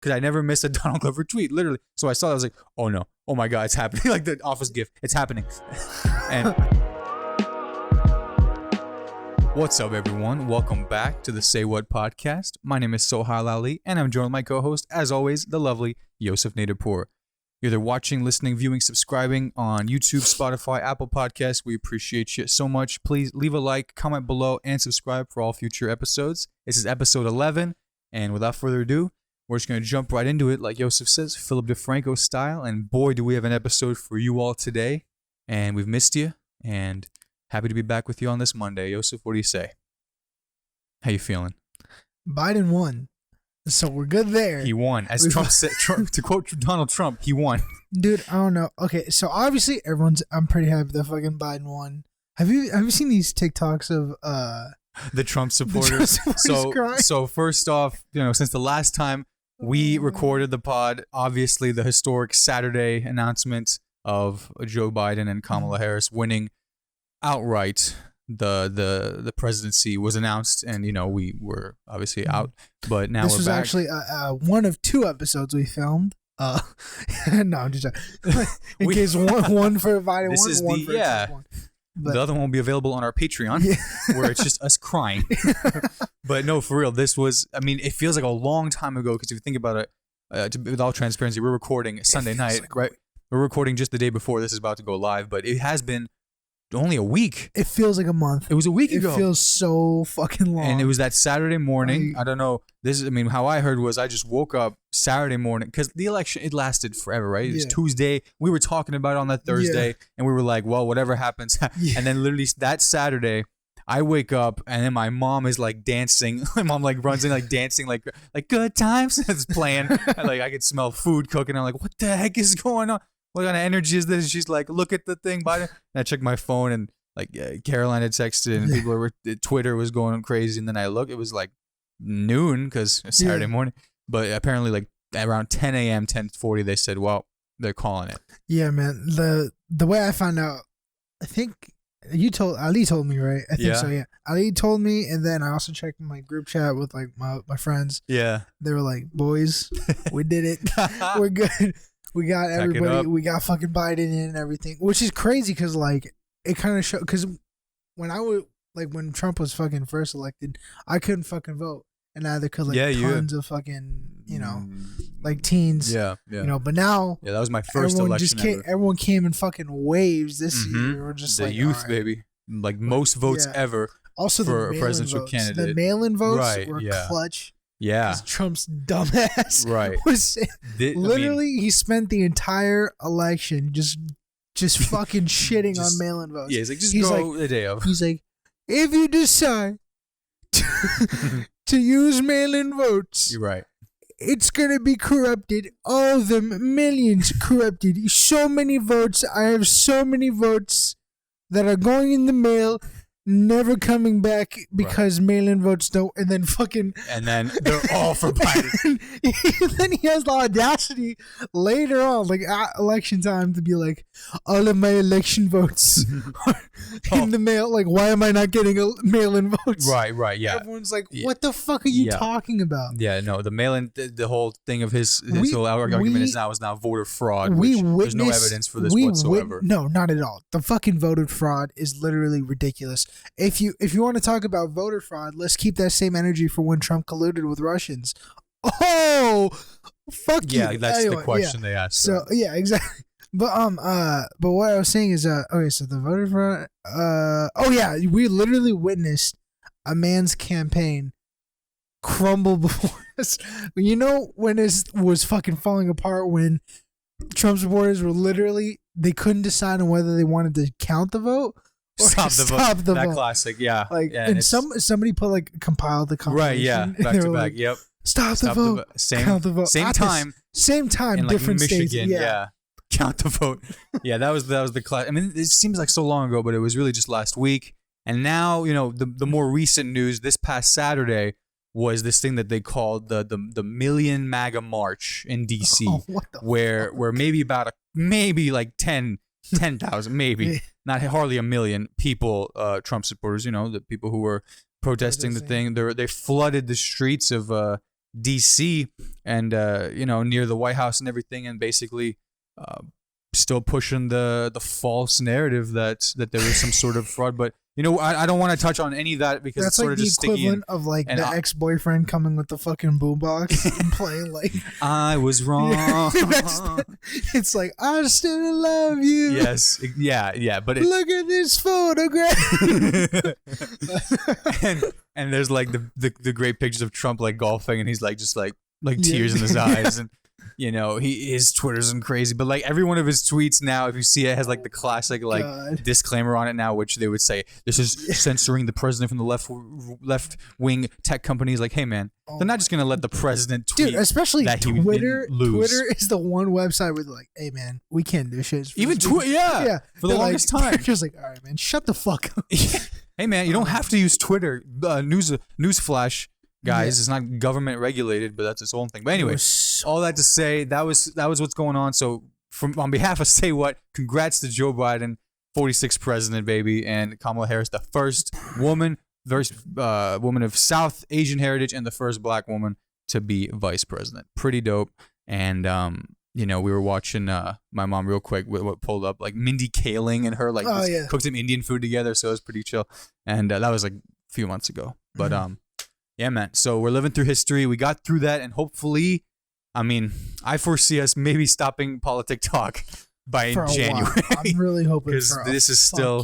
because I never missed a Donald Glover tweet, literally. So I saw that, I was like, oh no, oh my God, it's happening. Like the Office gif, it's happening. And what's up, everyone? Welcome back to the Say What podcast. My name is Sohile Ali, and I'm joined with my co-host, as always, the lovely Yousuf Naderpoor. You're either watching, listening, viewing, subscribing on YouTube, Spotify, Apple Podcasts. We appreciate you so much. Please leave a like, comment below, and subscribe for all future episodes. This is episode 11, and without further ado, we're just going to jump right into it, like Yousuf says, Philip DeFranco style. And boy, do we have an episode for you all today. And we've missed you, and happy to be back with you on this Monday. Yousuf, what do you say? How you feeling? Biden won. So we're good there. He won. As Trump said, to quote Donald Trump, he won. Dude, I don't know. Okay, so obviously I'm pretty happy that fucking Biden won. Have you seen these TikToks of the Trump supporters? So first off, since the last time we recorded the pod, obviously the historic Saturday announcement of Joe Biden and Kamala Harris winning outright the presidency was announced, and we were obviously out, but now this we're was back. Actually one of two episodes we filmed. No, I'm just in case one for Biden, this is one for Trump. But the other one will be available on our Patreon, where it's just us crying. But no, for real, this was, it feels like a long time ago, because if you think about it, with all transparency, we're recording Sunday night, right? We're recording just the day before this is about to go live, but it has been only a week. It feels like a month. It was a week ago. It feels so fucking long. And it was that Saturday morning. I don't know. How I heard was I just woke up Saturday morning, because the election, it lasted forever, right? It was Tuesday. We were talking about it on that Thursday, and we were like, well, whatever happens. And then literally that Saturday, I wake up, and then my mom is like dancing. My mom like runs in like dancing, like good times. It's playing. And, I could smell food cooking. I'm like, what the heck is going on? What kind of energy is this? She's like, look at the thing, Biden. And I checked my phone, and Caroline had texted, and people were, Twitter was going crazy. And then I looked, it was like noon, because it's Saturday morning. But apparently around 10 a.m., 10:40, they said, well, they're calling it. Yeah, man. The way I found out, I think Ali told me, right? I think so, yeah. Ali told me, and then I also checked my group chat with my friends. Yeah. They were like, boys, we did it. We're good. We got everybody. We got fucking Biden in and everything, which is crazy, because it kind of showed, because when Trump was fucking first elected, I couldn't fucking vote, and neither could tons of fucking teens. Yeah. But now that was my first election ever. Everyone came in fucking waves this year. We were just the youth, baby, most votes ever. Also, for a presidential candidate, the mail-in votes were clutch. Yeah, Trump's dumbass was literally he spent the entire election just fucking shitting on mail-in votes. Yeah, he's like, the day of. He's like, if you decide to use mail-in votes, you're right. It's gonna be corrupted. All of them, millions corrupted. So many votes. I have so many votes that are going in the mail, never coming back because mail-in votes don't, and then they're all for Biden. Then he has the audacity later on, at election time, to be like, all of my election votes are in the mail. Why am I not getting mail-in votes? Right, yeah. Everyone's like, what the fuck are you talking about? Yeah, no, the mail-in, the whole thing of his whole argument is now voter fraud, there's no evidence for this whatsoever. No, not at all. The fucking voter fraud is literally ridiculous. If you want to talk about voter fraud, let's keep that same energy for when Trump colluded with Russians. Oh, fuck you. Yeah, that's the question they asked. So yeah, exactly. But what I was saying is okay. So the voter fraud. We literally witnessed a man's campaign crumble before us. When it was fucking falling apart, when Trump supporters were literally, they couldn't decide on whether they wanted to count the vote. Stop the vote. That classic, yeah. And somebody put compiled the conversation. Right, yeah, back to back. Yep. Stop the vote. Count the vote. Same time, in different Michigan, states. Yeah. Count the vote. Yeah, that was the class. It seems like so long ago, but it was really just last week. And now, the more recent news this past Saturday was this thing that they called the Million MAGA March in DC, where maybe about maybe 10,000, maybe not hardly a million people, Trump supporters, the people who were protesting the thing, they flooded the streets of DC and near the White House and everything, and basically still pushing the false narrative that there was some sort of fraud. But I don't want to touch on any of that because that's it's sort like of the just sticky. Equivalent of like the ex-boyfriend coming with the fucking boombox and playing like I was wrong. It's like I still love you. Yes, yeah. But look at this photograph. and there's like the great pictures of Trump like golfing, and he's like just like tears in his eyes, and his Twitter's crazy, but like every one of his tweets now, if you see it, has like the classic like disclaimer on it now, which they would say this is censoring the president from the left wing tech companies. Like, hey man, they're not just gonna let the president tweet. Dude, especially that Twitter. Twitter is the one website where they're like, hey man, we can't do shit. Even Twitter, yeah, for the longest time. Just like, all right, man, shut the fuck up. Hey man, you don't have to use Twitter. Newsflash. Guys, it's not government regulated, but that's its own thing. But anyway, all that to say, that was what's going on. So, on behalf of Say What, congrats to Joe Biden, 46th president, baby, and Kamala Harris, the first woman of South Asian heritage and the first black woman to be vice president. Pretty dope. And we were watching my mom real quick. What pulled up like Mindy Kaling and her cooked some Indian food together, so it was pretty chill. And that was like a few months ago, but yeah, man. So we're living through history. We got through that, and hopefully, I foresee us maybe stopping politic talk by January. I'm really hoping because this is still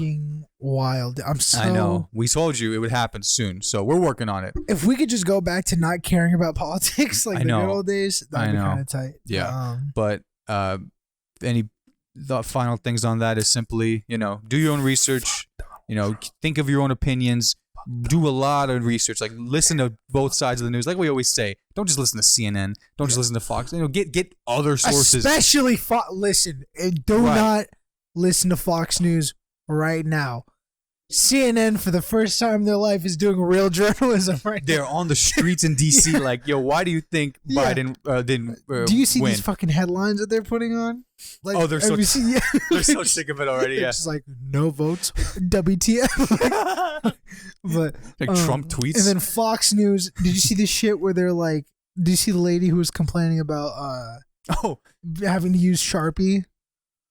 wild. I know. We told you it would happen soon, so we're working on it. If we could just go back to not caring about politics like the good old days, that'd be kind of tight. Yeah. But any final things on that is simply, do your own research. Think of your own opinions. Do a lot of research, like listen to both sides of the news. Like we always say, don't just listen to CNN. Don't just listen to Fox. Get other sources. Especially listen, and do not listen to Fox News right now. CNN, for the first time in their life, is doing real journalism right now. They're on the streets in D.C. like, yo, why do you think Biden didn't do you see win? These fucking headlines that they're putting on? Like, they're so they're so sick of it already. Yeah, it's just like no votes, WTF. But like Trump tweets, and then Fox News. Did you see this shit where they're like? Did you see the lady who was complaining about having to use Sharpie?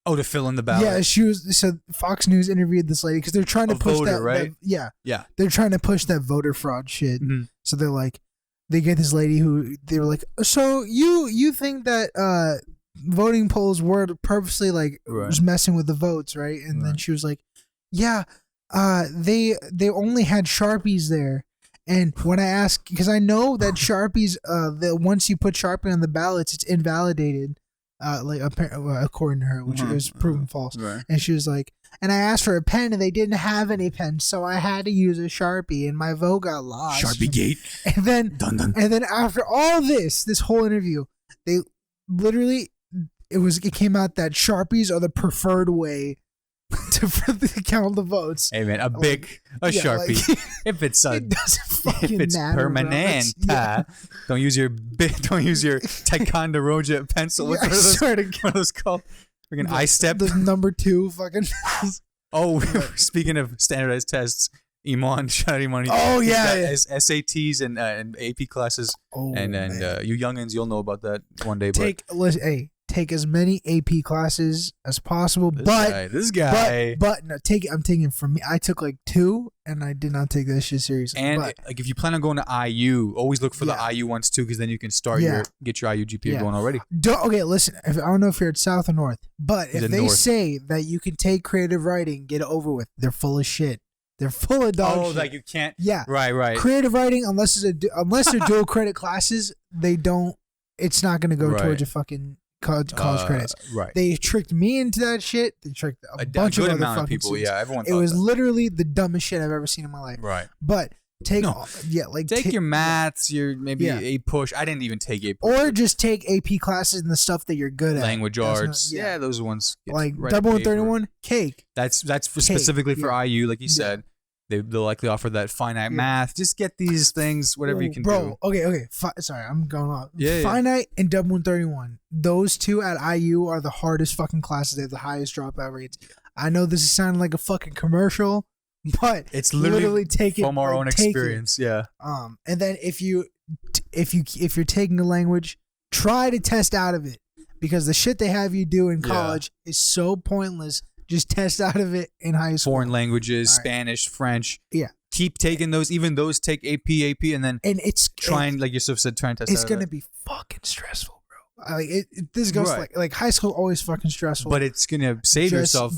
Oh, to fill in the ballot. Yeah, so Fox News interviewed this lady because they're trying to push voter, right? Yeah. They're trying to push that voter fraud shit. Mm-hmm. So they're like, they get this lady who they were like, so you think that voting polls were purposely like was messing with the votes, right? And then she was like, yeah, they only had Sharpies there. And when I asked, because I know that Sharpies, that once you put Sharpie on the ballots, it's invalidated. According to her, which was proven false. Right. And she was like, and I asked for a pen and they didn't have any pens, so I had to use a Sharpie and my vote got lost. Sharpie gate. And then and then after all this whole interview, they literally it came out that Sharpies are the preferred way to count the votes. Hey man, Sharpie. Like, if it's matter, permanent, don't use your Ticonderoga pencil. Yeah, What are those called? Freaking I-step. The number 2 fucking. Oh, speaking of standardized tests, Iman, shout out Iman. Oh yeah, his SATs and AP classes. And you youngins, you'll know about that one day. Take as many AP classes as possible. This guy. But no, I'm taking from me. I took like 2, and I did not take this shit seriously. And like if you plan on going to IU, always look for the IU ones too, because then you can get your IU GPA going already. Okay, listen. I don't know if you're at South or North, but if they say that you can take creative writing, get it over with, they're full of shit. They're full of dog shit. Like you can't. Yeah. Right. Creative writing, unless they're dual credit classes, they don't. It's not going to go towards your fucking college credits. Right. They tricked me into that shit. They tricked a bunch of other amount fucking of people. students. Yeah, everyone. It was literally the dumbest shit I've ever seen in my life. Right. But take your maths, your maybe a push. I didn't even take a push. Or just take AP classes and the stuff that you're good at. Language arts. Those ones. Like double and 31, cake. That's specifically for IU, like you said. They'll likely offer that finite math. Just get these things, whatever you can do. Okay. Sorry, I'm going off. Yeah, finite and double and 31. Those two at IU are the hardest fucking classes. They have the highest dropout rates. I know this is sounding like a fucking commercial, but it's literally take it from our own experience. Yeah. And then if you if you're taking a language, try to test out of it, because the shit they have you do in college is so pointless. Just test out of it in high school. Foreign languages, Spanish, French. Yeah. Keep taking those. Even those take AP, and then it's trying, like Yusuf said, trying to test. It's gonna be fucking stressful, bro. Like this goes like high school always fucking stressful. But it's gonna save yourself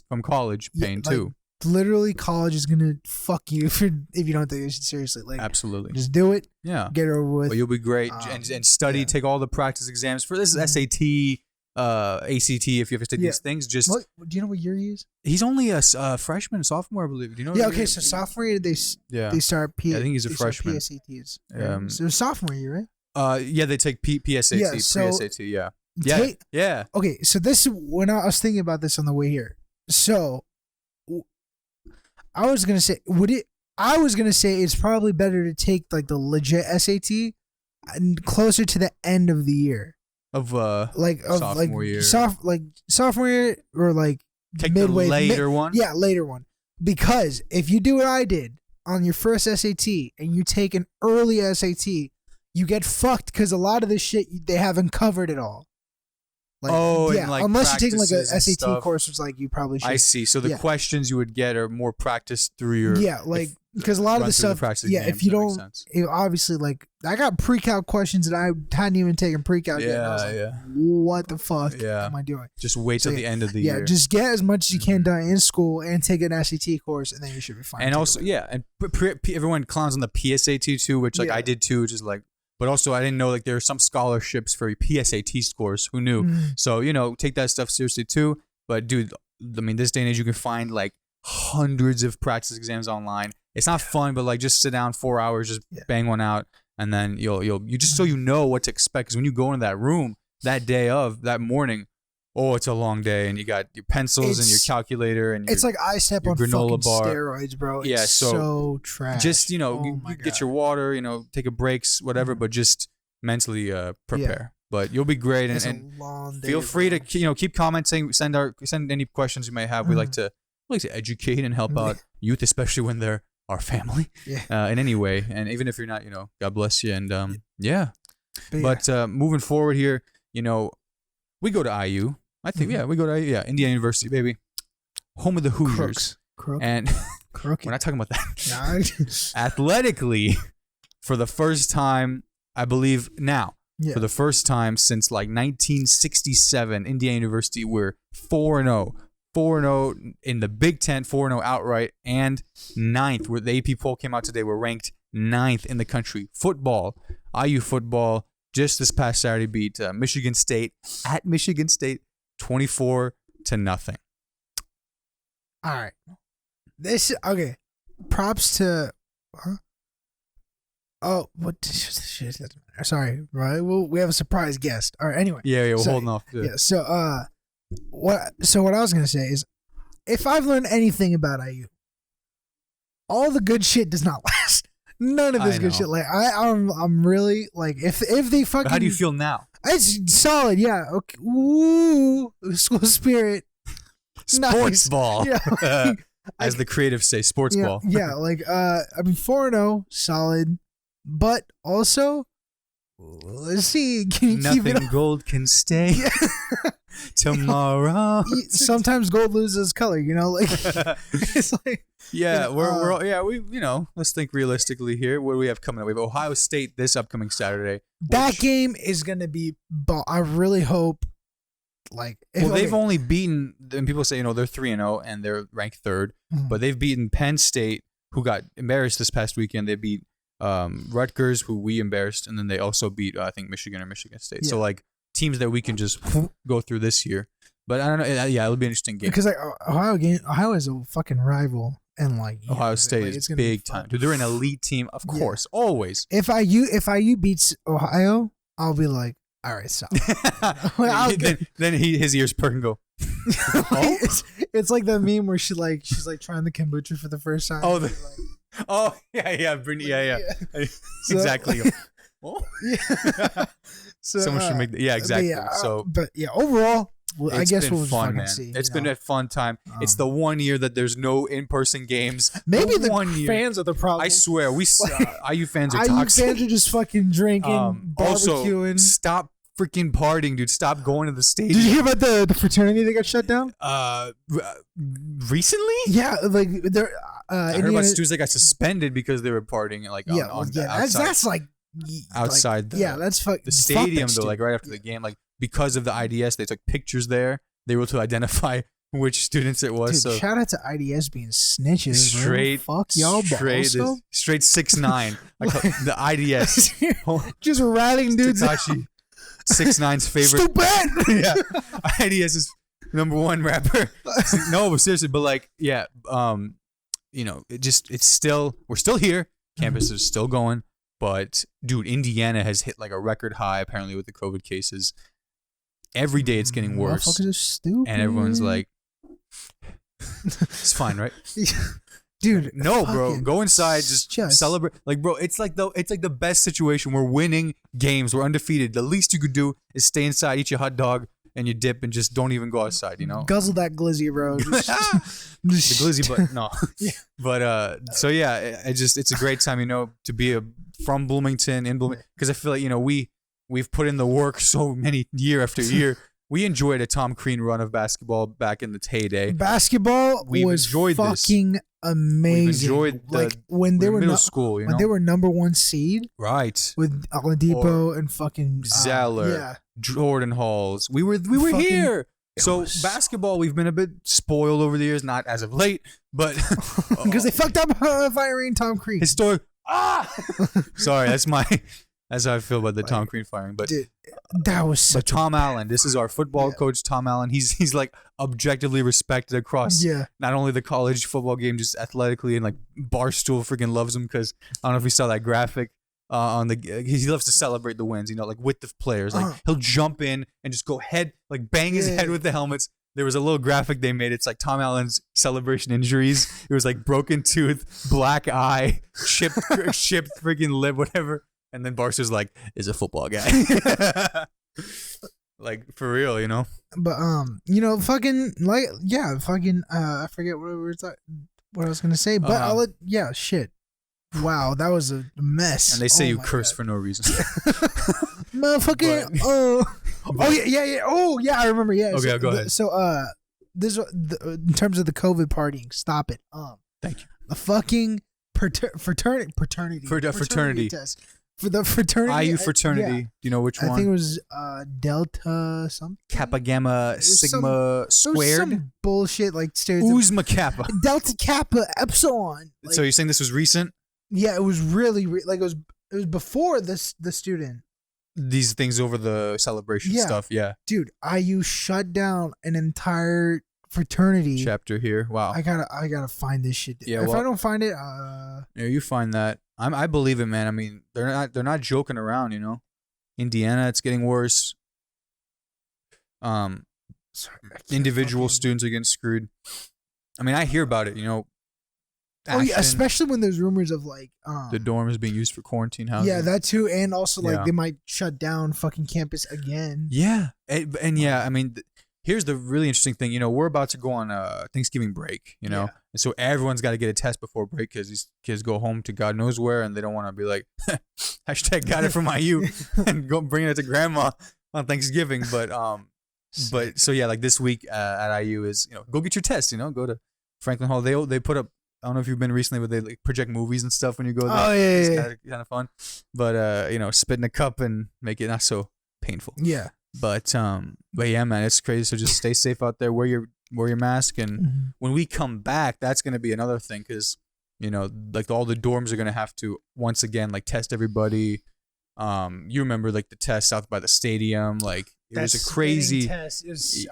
from college pain too. Literally, college is gonna fuck you if you don't take this seriously. Like, absolutely, just do it. Yeah, get it over with. But you'll be great, and study. Take all the practice exams for this is SAT, ACT. If you have to take these things, just do you know what year he is? He's only a freshman, sophomore, I believe. Do you know? Yeah. Okay. So sophomore year, they start. I think he's a freshman. PSATs. So sophomore year, right? Yeah, they take PSAT, pre-SAT. Yeah. Okay. So this when I was thinking about this on the way here. So I was gonna say, it's probably better to take like the legit SAT closer to the end of the year of sophomore year, sophomore year, or like take midway, the later one. Yeah, later one. Because if you do what I did on your first SAT and you take an early SAT, you get fucked because a lot of this shit they haven't covered at all. Like, unless you're taking like a SAT course, which like you probably should. I see. So the questions you would get are more practice through your because a lot of the stuff. If you don't, obviously like I got pre-calc questions that I hadn't even taken pre-calc yet. Like, what the fuck am I doing? Just wait till the end of the year. Yeah, just get as much as you can done in school and take an SAT course, and then you should be fine. And also, and everyone clowns on the PSAT too, which like I did too, which is like. But also, I didn't know like there are some scholarships for PSAT scores. Who knew? So take that stuff seriously too. But dude, I mean, this day and age, you can find like hundreds of practice exams online. It's not fun, but like just sit down 4 hours, just bang one out, and then you just so you know what to expect. Because when you go into that room that day of that morning, it's a long day, and you got your pencils and your calculator, and it's like I step on granola fucking bar. steroids, bro. It's so trash. Just you get your water, take a breaks, whatever, but just mentally prepare. But you'll be great, and a long day, feel free to keep commenting, send any questions you may have. We like to educate and help out youth, especially when they're our family, in any way, and even if you're not, God bless you, and But moving forward here, we go to IU. I think, we go to IU. Yeah, Indiana University, baby. Home of the Hoosiers. And we're not talking about that. Athletically, for the first time, I believe now, for the first time since like 1967, Indiana University, we're 4-0. 4-0 in the Big Ten, 4-0 outright, and 9th, where the AP poll came out today, we're ranked 9th in the country. Football, IU football, just this past Saturday beat Michigan State at Michigan State 24-0. All right. Okay. Props to what shit? Sorry, right? We have a surprise guest. All right, anyway. Yeah, we're holding off. Yeah, so what I was going to say is if I've learned anything about IU, all the good shit does not last. None of this good shit. Like I'm really like if they fucking. But how do you feel now? It's solid, yeah. Okay. Ooh, school spirit. Sports ball. Yeah. As the creatives say, sports ball. Yeah, like I mean 4-0, solid, but also let's see. Can you keep it up? Nothing gold can stay. Tomorrow. Sometimes gold loses color, like it's like let's think realistically here. What do we have coming up? We have Ohio State this upcoming Saturday. That game is gonna be I really hope they've only beaten, and people say they're 3-0 and they're ranked 3rd, but they've beaten Penn State, who got embarrassed this past weekend. They beat Rutgers, who we embarrassed, and then they also beat I think Michigan or Michigan State. So like teams that we can just go through this year. But I don't know. Yeah, it'll be an interesting game. Because like Ohio is a fucking rival, and like Ohio State is big time. Dude, they're an elite team, of course, always. If IU beats Ohio, I'll be like, all right, stop. then his ears perk and go. It's like that meme where she's like trying the kombucha for the first time. Brittany, exactly. So, someone should make exactly. overall, I guess we'll fun, fucking see. It's been a fun time. It's the 1 year that there's no in-person games. Maybe the fans are the problem. I swear, IU fans are IU toxic. fans are just fucking drinking, barbecuing. Also, stop freaking partying, dude. Stop going to the stadium. Did you hear about the fraternity that got shut down? Recently? Yeah, like they're. I heard about students that got suspended because they were partying, like that's like outside. That's the stadium though. Like right after the game, like because of the IDS, they took pictures there. They were able to identify which students it was. Dude, so shout out to IDS being snitches. Straight, bro. Fuck y'all, straight 6ix9ine. The IDS, just ratting dudes. 6ix9ine's favorite. Stupid. Yeah, IDS is #1 rapper. No, but seriously, but like, yeah, we're still here. Campus is still going, but dude, Indiana has hit like a record high apparently with the COVID cases. Every day it's getting worse. Motherfuckers are stupid. And everyone's like, it's fine, right? Dude, no, bro, go inside, just celebrate. Like, bro, it's like the best situation. We're winning games. We're undefeated. The least you could do is stay inside, eat your hot dog and you dip, and just don't even go outside. You know, guzzle that glizzy, bro. The glizzy, but no. Yeah. But so yeah, it's a great time, to be from Bloomington in Bloomington, because I feel like we've put in the work so many year after year. We enjoyed a Tom Crean run of basketball back in the heyday. Basketball was fucking amazing. We enjoyed when they were middle school, when they were #1 seed, right? With Oladipo and fucking Zeller, Jordan Halls. We were here. So basketball, we've been a bit spoiled over the years, not as of late, but because they fucked up firing Tom Crean. Historic. Sorry, that's how I feel about the Tom Crean firing. But dude, that was such. But Tom Allen, this is our football coach, Tom Allen. He's like objectively respected across not only the college football game, just athletically, and like Barstool freaking loves him because I don't know if you saw that graphic on the. He loves to celebrate the wins, like with the players. Like he'll jump in and just go head, like bang his head with the helmets. There was a little graphic they made. It's like Tom Allen's celebration injuries. It was like broken tooth, black eye, chipped freaking lip, whatever. And then Barca's like, is a football guy. Like, for real, But, fucking, I forget what I was going to say. But, shit. Wow, that was a mess. And they say you curse for no reason. Motherfucking, I remember, yeah. Okay, go ahead. So, in terms of the COVID partying, stop it. Thank you. The fucking fraternity test. For the fraternity. IU fraternity. Do you know which one? I think it was Delta something. Kappa Gamma Sigma squared. Some bullshit like Uzma Kappa. Delta Kappa Epsilon. So you're saying this was recent? Yeah, it was really it was before the student. These things over the celebration stuff, yeah. Dude, IU shut down an entire fraternity chapter here. Wow. I gotta find this shit. Yeah, if I don't find it, you find that. I believe it, man. I mean, they're not joking around, Indiana, it's getting worse. Individual students are getting screwed. I mean, I hear about it, especially when there's rumors of like the dorms being used for quarantine housing. Yeah, that too, and also like they might shut down fucking campus again. Yeah, and yeah, I mean. Here's the really interesting thing. We're about to go on Thanksgiving break, and so everyone's got to get a test before break because these kids go home to God knows where, and they don't want to be like, hashtag got it from IU and go bring it to grandma on Thanksgiving. But so yeah, like this week at IU is, go get your test, go to Franklin Hall. They put up, I don't know if you've been recently, but they like project movies and stuff when you go there. Oh, yeah, it's kind of fun. But, spit in a cup and make it not so painful. Yeah. But yeah, man, it's crazy. So just stay safe out there. Wear your mask, and when we come back, that's gonna be another thing because like all the dorms are gonna have to once again like test everybody. You remember like the test out by the stadium, like it was a crazy test. It's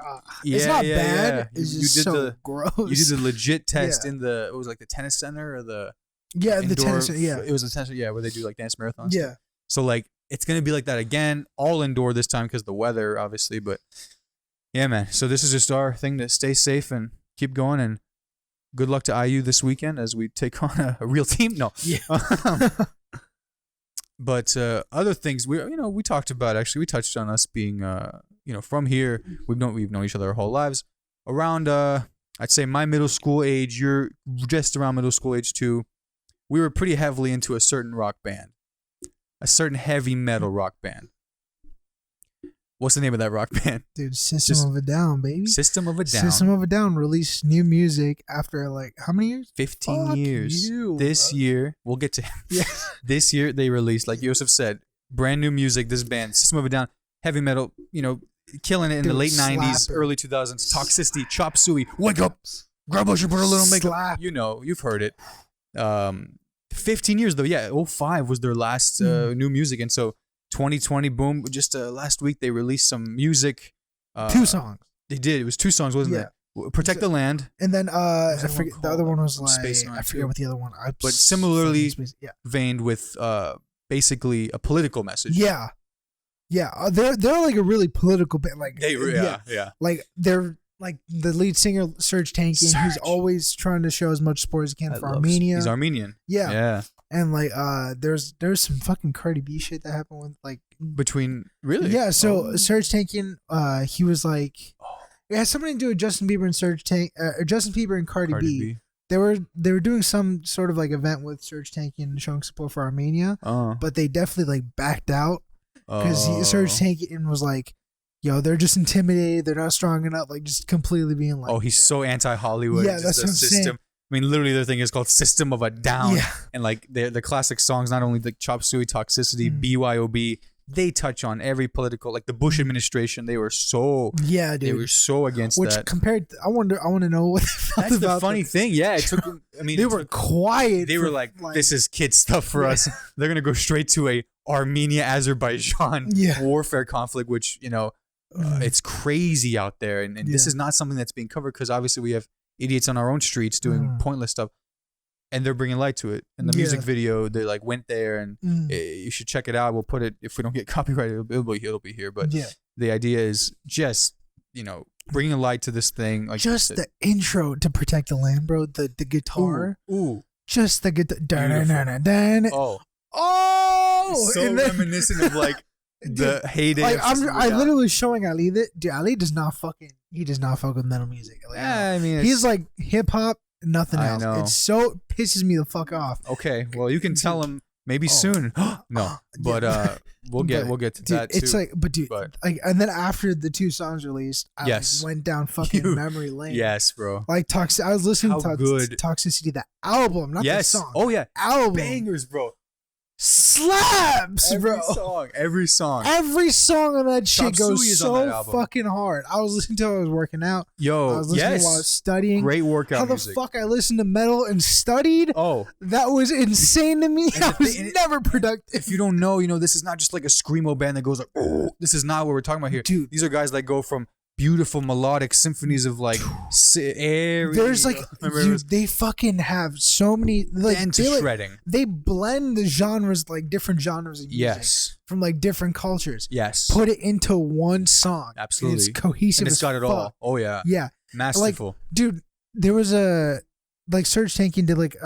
not bad. Yeah. It's just so gross. You did the legit test in it was like the tennis center or the indoor, the tennis. Yeah, it was the tennis. Yeah, where they do like dance marathons. Yeah. So like. It's going to be like that again, all indoor this time because of the weather, obviously. But yeah, man. So this is just our thing to stay safe and keep going. And good luck to IU this weekend as we take on a real team. No. Yeah. But other things we talked about, actually, we touched on us being from here, we've known each other our whole lives. Around, I'd say my middle school age, you're just around middle school age too. We were pretty heavily into a certain rock band, a certain heavy metal rock band. What's the name of that rock band? Dude, System of a Down, baby. System of a Down. System of a Down released new music after like how many years? 15 Fuck years. you, This year, we'll get to this year they released, like Yousuf said, brand new music. This band, System of a Down, heavy metal, killing it in the late 90s, early 2000s. Toxicity, Chop Suey, Wake Up, Grab Bush and Put a Little Makeup. You've heard it. 15 years though, yeah. 05 was their last new music, and so 2020, boom, just last week they released some music. 2 songs. They did. It was 2 songs, wasn't it? Protect the Land. And then I forget, the other one was like I forget what the other one. But similarly veined with basically a political message. Yeah. Yeah, they're like a really political band. Like like they're like the lead singer Serge Tankian, who's always trying to show as much support as he can for Armenia. He's Armenian. Yeah. And like there's some fucking Cardi B shit that happened with like between really. Yeah, so Serge Tankian, he was like it had something to do with Justin Bieber and Justin Bieber and Cardi B. They were doing some sort of like event with Serge Tankian showing support for Armenia, but they definitely like backed out because Serge Tankian was like, yo, they're just intimidated. They're not strong enough. Like, just completely being like, he's so anti-Hollywood. Yeah, that's what I'm saying. I mean, literally, their thing is called System of a Down. Yeah. And like the classic songs, not only the Chop Suey, Toxicity, BYOB, they touch on every political, like the Bush administration. They were so they were so against that. Which compared, I want to know what they felt That's about the funny thing. Yeah, it took. I mean, they were quiet. They were like, this is kid stuff for us. They're gonna go straight to a Armenia-Azerbaijan warfare conflict, which it's crazy out there, and this is not something that's being covered because obviously we have idiots on our own streets doing pointless stuff, and they're bringing light to it. And the music video, they like went there, and you should check it out. We'll put it, if we don't get copyrighted, it'll be here. But the idea is just bringing a light to this thing. Like just the intro to Protect the Land, bro. The guitar, just the guitar. So reminiscent of like the heyday. Like, I literally showing Ali that Ali does not fuck with metal music. Like, I mean, he's like hip hop, nothing else. It so pisses me the fuck off. Okay, well you can tell him maybe soon. No, but we'll get to that too. It's like, like, and then after the 2 songs released, I like, went down fucking memory lane. Yes, bro. Like I was listening to Toxicity, the album, not the song. Oh yeah, album bangers, bro. Slaps, every bro. Every song on that shit goes so fucking hard. I was listening to it while I was working out. I was listening while I was studying. Great workout music. How the fuck I listened to metal and studied? That was insane to me. I was never productive. If you don't know, this is not just like a screamo band that goes like, this is not what we're talking about here. Dude, these are guys that go from beautiful melodic symphonies of like there's like they fucking have so many like shredding. They blend the genres, like different genres of music from like different cultures. Put it into one song. Absolutely. And it's cohesive. And it's got it all. Oh yeah. Yeah. Masterful. Like, dude, there was a like Serge Tankian did like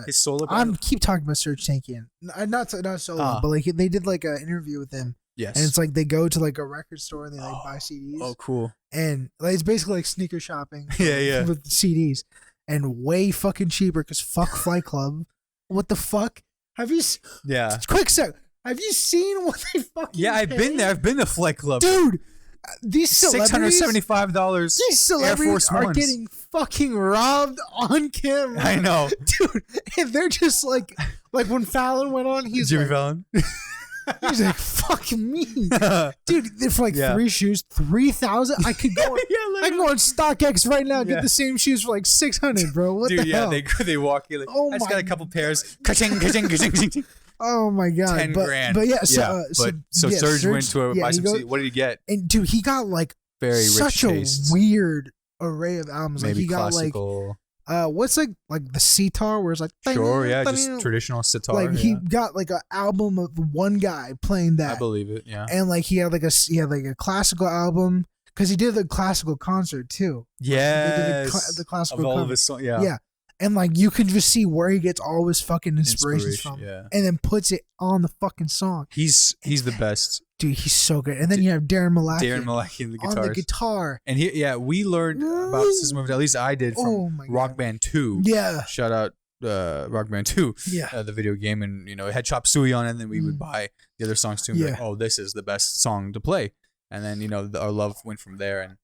his solo. I'm keep talking about Serge Tankian. Not solo, but like they did like an interview with him. Yes. And it's like they go to like a record store and they like buy CDs. Oh, cool. And like it's basically like sneaker shopping. Yeah. With CDs. And way fucking cheaper because fuck Flight Club. What the fuck? Have you? Quick sec. Have you seen what they fucking? Yeah, I've been there. I've been to Flight Club, dude. These celebrities, $675. These celebrities are getting fucking robbed on camera. I know, dude. And they're just like when Fallon went on, Jimmy Fallon. He's like, fuck me, dude. For like 3 shoes, 3,000. I could go. I can go on StockX right now and get the same shoes for like 600, bro. What the hell? They walk in. Like, I just got a couple pairs. Ka-ching. Oh my god, 10 grand. But Serge went to buy some CDs. What did he get? And dude, he got like very such rich a tastes. weird array of albums. Maybe like he classical. Got like what's like the sitar where it's like just traditional sitar. Like he got like an album of one guy playing that. I believe it. Yeah. And like he had like a classical album because he did the classical concert too. Yeah. The classical of all concert. of his songs. Yeah. Yeah. And like you can just see where he gets all his fucking inspirations from, and then puts it on the fucking song. He's the best. Dude, he's so good. And then you have Darren Malakian. Darren Malakian, on the guitar. And we learned about System of, at least I did, from Rock Band 2. Yeah. Shout out Rock Band 2. Yeah. The video game. And, it had Chop Suey on it. And then we would buy the other songs too. And be like, oh, this is the best song to play. And then, our love went from there. And,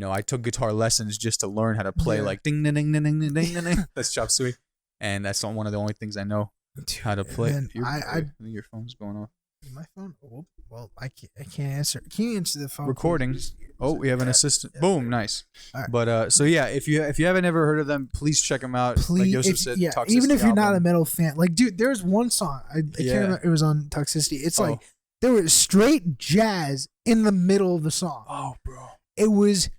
I took guitar lessons just to learn how to play like ding, ding, ding, ding, ding, ding, ding, ding. That's Chop Suey. And that's one of the only things I know how to play. I think your phone's going off. My phone? Oh, well, I can't answer. Can you answer the phone? Recording. We have an assistant. Boom, nice. Right. But so yeah, if you haven't ever heard of them, please check them out. Please, like Yousuf said, Toxicity even if you're album. not a metal fan, like dude, there's one song I can't remember. It was on Toxicity. It's like there was straight jazz in the middle of the song. Oh, bro. It was,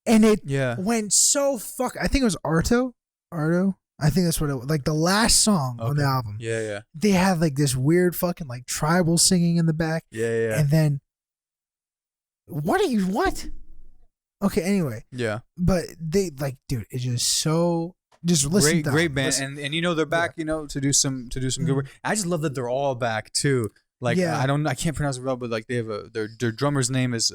and it went so I think it was Arto. I think that's what it was. Like the last song on the album. Yeah. They had like this weird fucking like tribal singing in the back. Yeah. And then what? Okay, anyway. Yeah. But they like, dude, it's just so listen. Great band. And they're back, to do some good work. I just love that they're all back too. Like I can't pronounce it well, but like they have their drummer's name is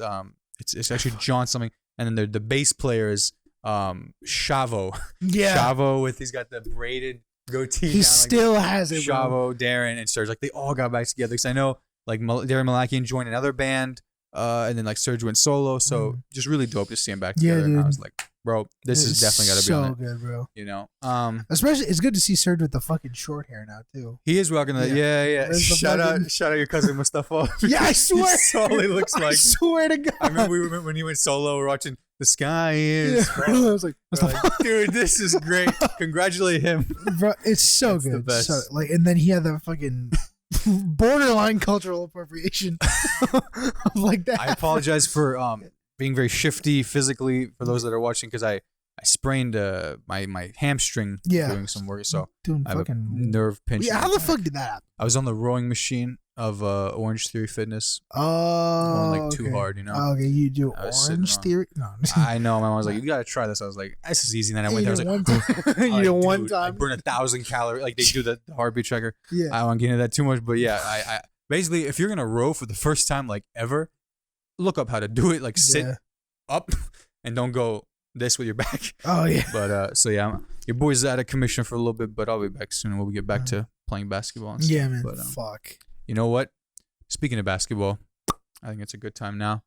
it's actually John something, and then the bass player is Shavo. Yeah. Shavo he's got the braided goatee. He still has it. Shavo, Darren, and Serge. Like they all got back together. Because I know like Darren Malakian joined another band, and then like Serge went solo. So just really dope to see him back together. Dude. And I was like, bro, this is definitely got to be on it. So good, bro. Especially it's good to see Serge with the fucking short hair now too. He is rocking that. Yeah. Shout out your cousin Mustafa. Yeah, I swear. That's all he looks like. I swear to God. I remember when he went solo. We're watching The Sky Is. I was like, dude, this is great. Congratulate him. Bro, it's so good. The best. So, like, and then he had the fucking borderline cultural appropriation like that. I apologize for being very shifty physically for those that are watching, because I sprained my hamstring doing some work, so I have a nerve pinch. Yeah, how the fuck did that happen? I was on the rowing machine of Orange Theory Fitness. Oh, going too hard, Okay, you do Orange Theory? No. I know. My mom was like, "You gotta try this." I was like, "This is easy." And then I went there. I was like, "You did one time." I burned 1,000 calories. Like they do the heartbeat tracker. Yeah. I won't get into that too much, but yeah, I basically, if you're gonna row for the first time, like ever, look up how to do it. Like sit up and don't go this with your back. Oh yeah. But so yeah, your boy's out of commission for a little bit, but I'll be back soon when we get back to playing basketball and stuff. Yeah, man. But, fuck. You know what? Speaking of basketball, I think it's a good time now.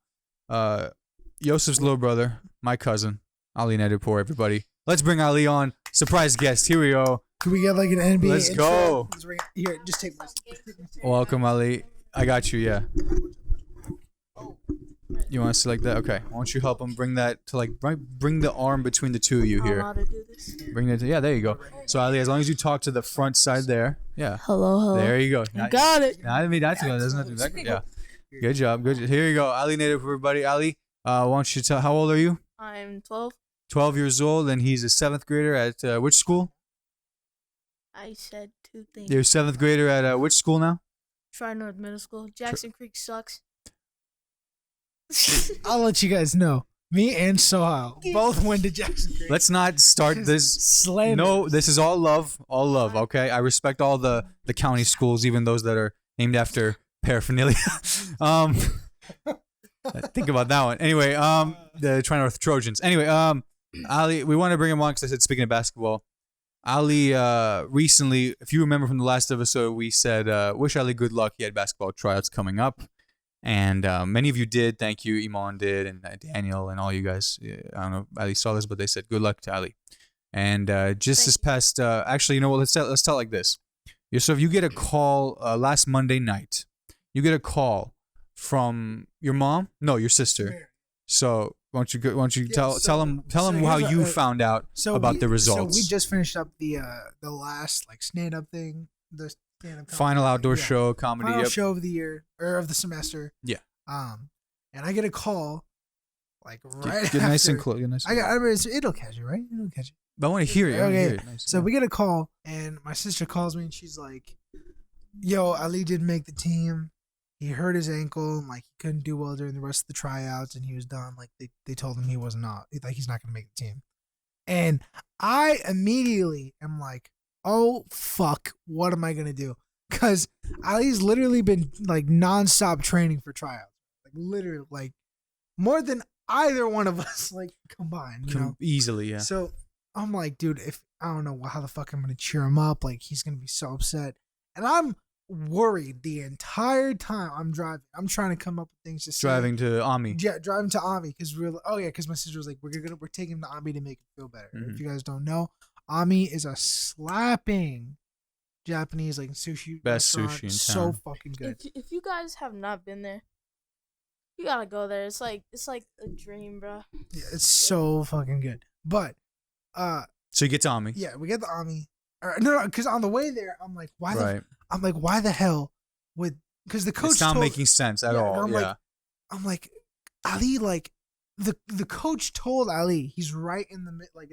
Yousuf's little brother, my cousin, Ali Naderpoor, everybody. Let's bring Ali on. Surprise guest. Here we go. Can we get like an NBA Let's intro? go. Here, just take my. Welcome, Ali. I got you, yeah. You want to select that? Okay. Why don't you help him bring that to bring the arm between the two of you here. How to do this? Bring that. Yeah, there you go. So Ali, as long as you talk to the front side there. Yeah. Hello. There you go. Got it. I mean, that's good. Doesn't have to be that. Yeah. Good job. Here you go. Ali Naderpoor, everybody. Ali, why don't you tell? How old are you? I'm 12. 12 years old, and he's a 7th grader at which school? I said two things. You're a 7th grader at which school now? Tri-North Middle School. Jackson Creek sucks. I'll let you guys know. Me and Sohile both went to Jackson Creek. Let's not start this. Slander. No, this is all love. All love, okay? I respect all the county schools, even those that are named after paraphernalia. Think about that one. Anyway, the Tri-North Trojans. Anyway, Ali, we want to bring him on because I said, speaking of basketball, Ali recently, if you remember from the last episode, we said, wish Ali good luck. He had basketball tryouts coming up. And many of you did. Thank you. Iman did, and Daniel, and all you guys. I don't know if Ali saw this, but they said good luck to Ali. And just this past, actually, you know what? Let's tell it like this. So if you get a call last Monday night, you get a call from your mom? No, your sister. So why don't you tell them how you found out about the results? So we just finished up the last like stand up thing. The final outdoor show comedy. Final show of the year or of the semester. Yeah. And I get a call, like right get after. Nice and close. It'll catch you, right? It'll catch you. But I want to hear it. Okay. So we get a call, and my sister calls me, and she's like, "Yo, Ali didn't make the team. He hurt his ankle, and like he couldn't do well during the rest of the tryouts, and he was done. Like they told him he's not gonna make the team." And I immediately am like, "Oh fuck, what am I gonna do?" Because Ali's literally been like nonstop training for tryouts. like literally, like more than either one of us like combined. You know, easily, yeah. So I'm like, dude, if I don't know how the fuck I'm gonna cheer him up, like he's gonna be so upset, and I'm worried the entire time I'm driving. I'm trying to come up with things to say. Driving to Ami. Yeah, driving to Ami because because my sister was like, we're taking him to Ami to make him feel better. Mm-hmm. If you guys don't know, Ami is a slapping Japanese like sushi best restaurant. sushi in So town. fucking good. If you guys have not been there, you gotta go there. It's like a dream, bro. Yeah, it's so fucking good. But so you get to Ami. Yeah, we get the Ami. No, because on the way there, I'm like, why the hell would? Because the coach. It's not making sense at all. I'm like, Ali, like the coach told Ali he's right in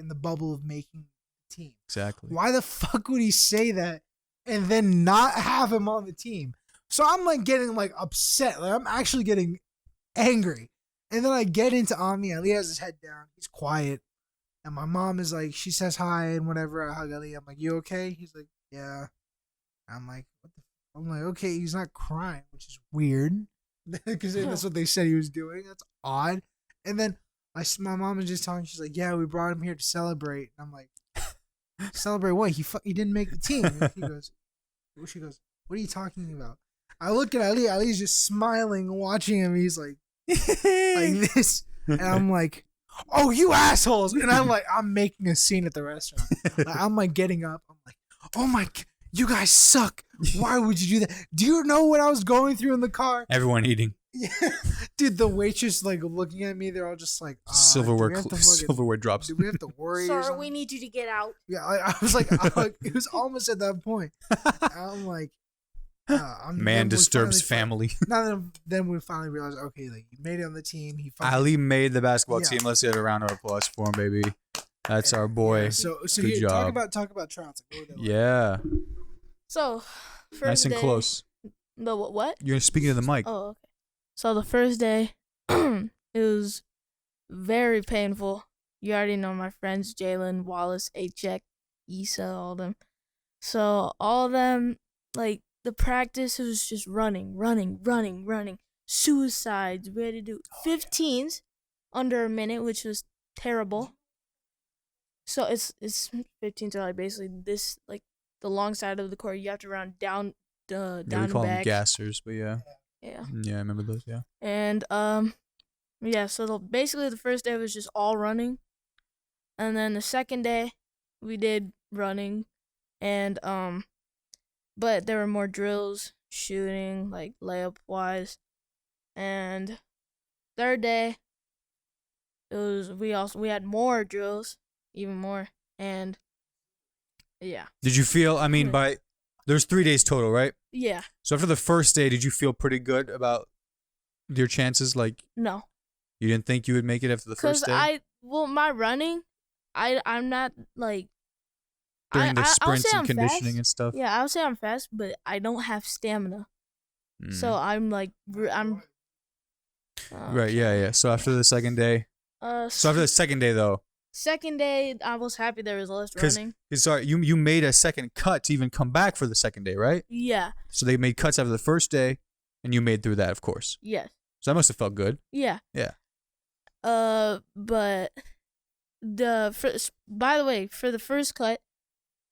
the bubble of making the team. Exactly. Why the fuck would he say that and then not have him on the team? So I'm like getting like upset. Like I'm actually getting angry. And then I get into Ami. Ali has his head down. He's quiet. And my mom is like, she says hi and whatever. I hug Ali. I'm like, you okay? He's like, yeah. I'm like, what the? I'm like, okay, he's not crying, which is weird. Because that's what they said he was doing. That's odd. And then my mom is just telling me, she's like, yeah, we brought him here to celebrate. And I'm like, celebrate what? He didn't make the team. And she goes, what are you talking about? I look at Ali. Ali's just smiling, watching him. He's like this. And I'm like, oh, you assholes. And I'm making a scene at the restaurant. Like, I'm like getting up. I'm like, oh my, you guys suck. Why would you do that? Do you know what I was going through in the car? Everyone eating. Yeah. Dude, the waitress like looking at me, they're all just like, silverware drops. Do we have to worry? Sir, we need you to get out. Yeah, I was like, it was almost at that point. I'm like, man disturbs family. Then we finally realized, okay, like he made it on the team. Ali made the basketball team. Let's get a round of applause for him, baby. That's our boy. Yeah, so good job. Talk about trials. Yeah. So, first nice and day, close. The what? You're speaking to the mic. Oh, okay. So the first day, it was very painful. You already know my friends, Jalen, Wallace, H-Check, Issa, all of them. So all of them, like, the practice was just running. Suicides. We had to do 15s under a minute, which was terrible. So it's 15s are like basically this, like the long side of the court. You have to run down we and call back. them gassers, but yeah. Yeah. Yeah, I remember those. Yeah. And yeah. So basically the first day was just all running, and then the second day we did running, and but there were more drills, shooting, like layup wise, and third day it was we had more drills, even more, and yeah. Did you feel? I mean, there's 3 days total, right? Yeah. So after the first day, did you feel pretty good about your chances? Like, no, you didn't think you would make it after the first day? My running, I'm not like during the sprints and I'm conditioning fast. and stuff. Yeah, I would say I'm fast, but I don't have stamina. So I'm like right. Yeah. So after the second day. So after the second day though. Second day, I was happy there was less running. Sorry, you made a second cut to even come back for the second day, right? Yeah. So they made cuts after the first day, and you made through that, of course. Yes. So that must have felt good. Yeah. Yeah. But by the way, for the first cut,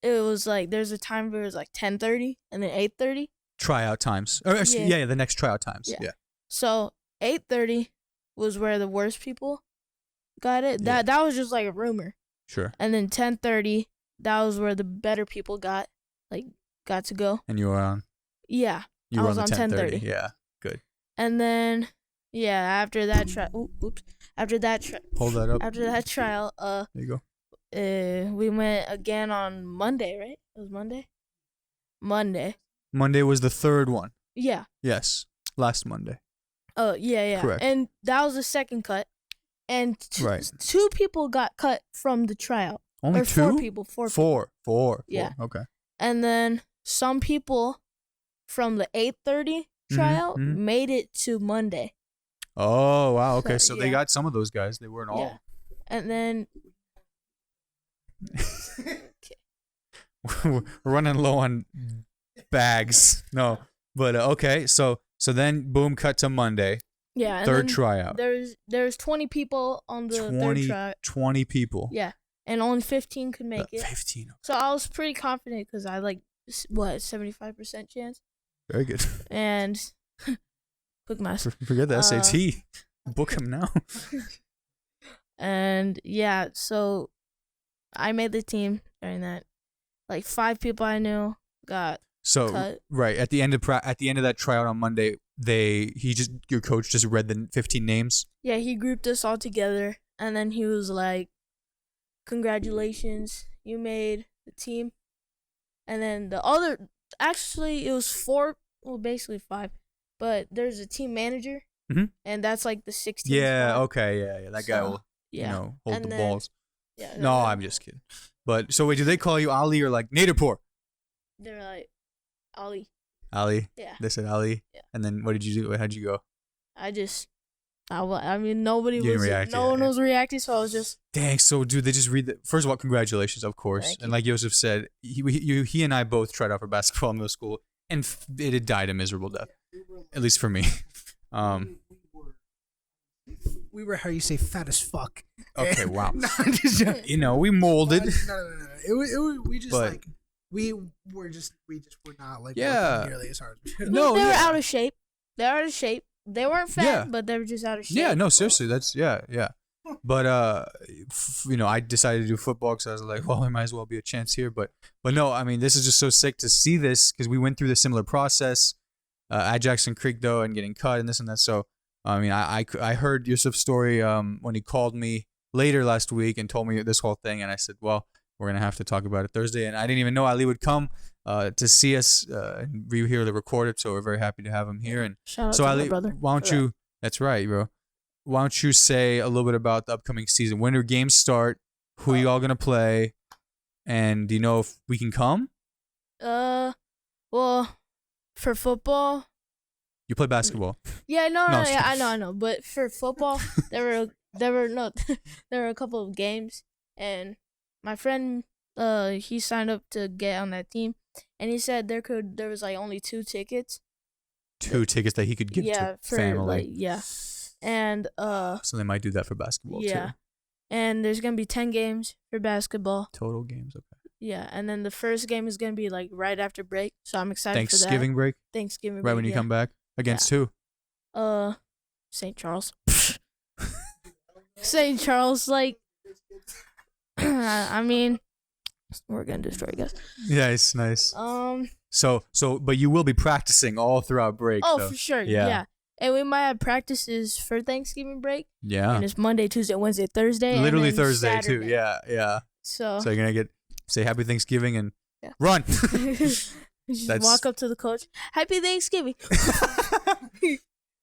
it was like there's a time where it was like 10:30 and then 8:30. Tryout times. Or actually, yeah, the next tryout times. Yeah. So 8:30 was where the worst people got it. That was just like a rumor. Sure. And then 10:30, that was where the better people got to go. And you were on. Yeah. You were on the 10:30. Yeah. Good. And then after that Hold that up. After that trial, there you go. We went again on Monday, right? It was Monday. Monday was the third one. Yeah. Yes. Last Monday. Oh, yeah. Correct. And that was the second cut. And two people got cut from the tryout. Only or two? 4 people. Four. Yeah. Okay. And then some people from the 8:30 tryout made it to Monday. Oh, wow. Okay. So they got some of those guys. They weren't all. Yeah. And then We're running low on bags. No. But okay. So then boom, cut to Monday. Yeah. And third tryout. There's 20 people on the third tryout. 20 people. Yeah, and only 15 could make it. 15. So I was pretty confident because I 75% chance. Very good. And quick math. Forget the SAT. Book him now. And yeah, so I made the team during that. 5 people I knew got cut. Right at the end of that tryout on Monday, your coach just read the 15 names. Yeah, he grouped us all together, and then he was like, "Congratulations, you made the team." And then actually it was 4, well basically 5, but there's a team manager, and that's the 16th. Yeah, spot. okay, yeah, that guy will hold the balls. Yeah. No, I'm just kidding. But so wait, do they call you Ali or Naderpoor? They're like Ali. Ali. Yeah. They said Ali. Yeah. And then what did you do? How'd you go? I mean, nobody was react, no one was reacting, so I was just. Dang. So, dude, they just read first of all, congratulations, of course. Thank and you. like Yousuf said, he and I both tried out for basketball in middle school, and it died a miserable death. At least for me. We were, how you say, fat as fuck. Okay, wow. No, we molded. No. We just we were not nearly as hard. They were out of shape. They weren't fat, but they were just out of shape. Yeah, no, seriously, that's yeah. But I decided to do football because I was like, well, there might as well be a chance here. But no, I mean, this is just so sick to see this because we went through the similar process at Jackson Creek though, and getting cut and this and that. So I mean, I heard Yousuf's story when he called me later last week and told me this whole thing, and I said, well, we're gonna have to talk about it Thursday. And I didn't even know Ali would come to see us and hear the recorded. So we're very happy to have him here. And Shout out so to Ali, my brother. why don't you? That's right, bro. Why don't you say a little bit about the upcoming season? When do games start? Who are you all gonna play? And do you know if we can come? Well, for football. You play basketball. Yeah, I know. But for football, there were a couple of games, and my friend, he signed up to get on that team, and he said there was only 2 tickets. 2 tickets that he could give to family. And so they might do that for basketball too. And there's gonna be 10 games for basketball. Total games, okay. Yeah, and then the first game is gonna be right after break, so I'm excited for that. Thanksgiving break. Right when you come back against who? St. Charles. St. Charles, I mean, we're gonna destroy you guys. Nice. So, but you will be practicing all throughout break. Oh, so. for sure. Yeah. And we might have practices for Thanksgiving break. Yeah. And it's Monday, Tuesday, Wednesday, Thursday. Literally and then Thursday Saturday. too. Yeah. So you're gonna say Happy Thanksgiving and run. Just walk up to the coach. Happy Thanksgiving.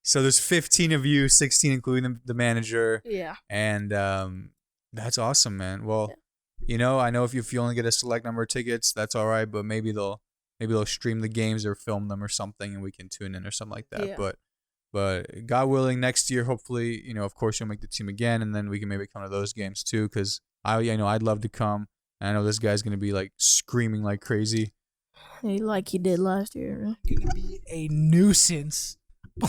So there's 15 of you, 16 including the manager. Yeah. And that's awesome, man. Well, I know if you only get a select number of tickets, that's all right. But maybe they'll stream the games or film them or something, and we can tune in or something like that. Yeah. But God willing, next year, hopefully, of course, you'll make the team again, and then we can maybe come to those games too. Because I'd love to come. And I know this guy's gonna be screaming like crazy. Like he did last year. Gonna be a nuisance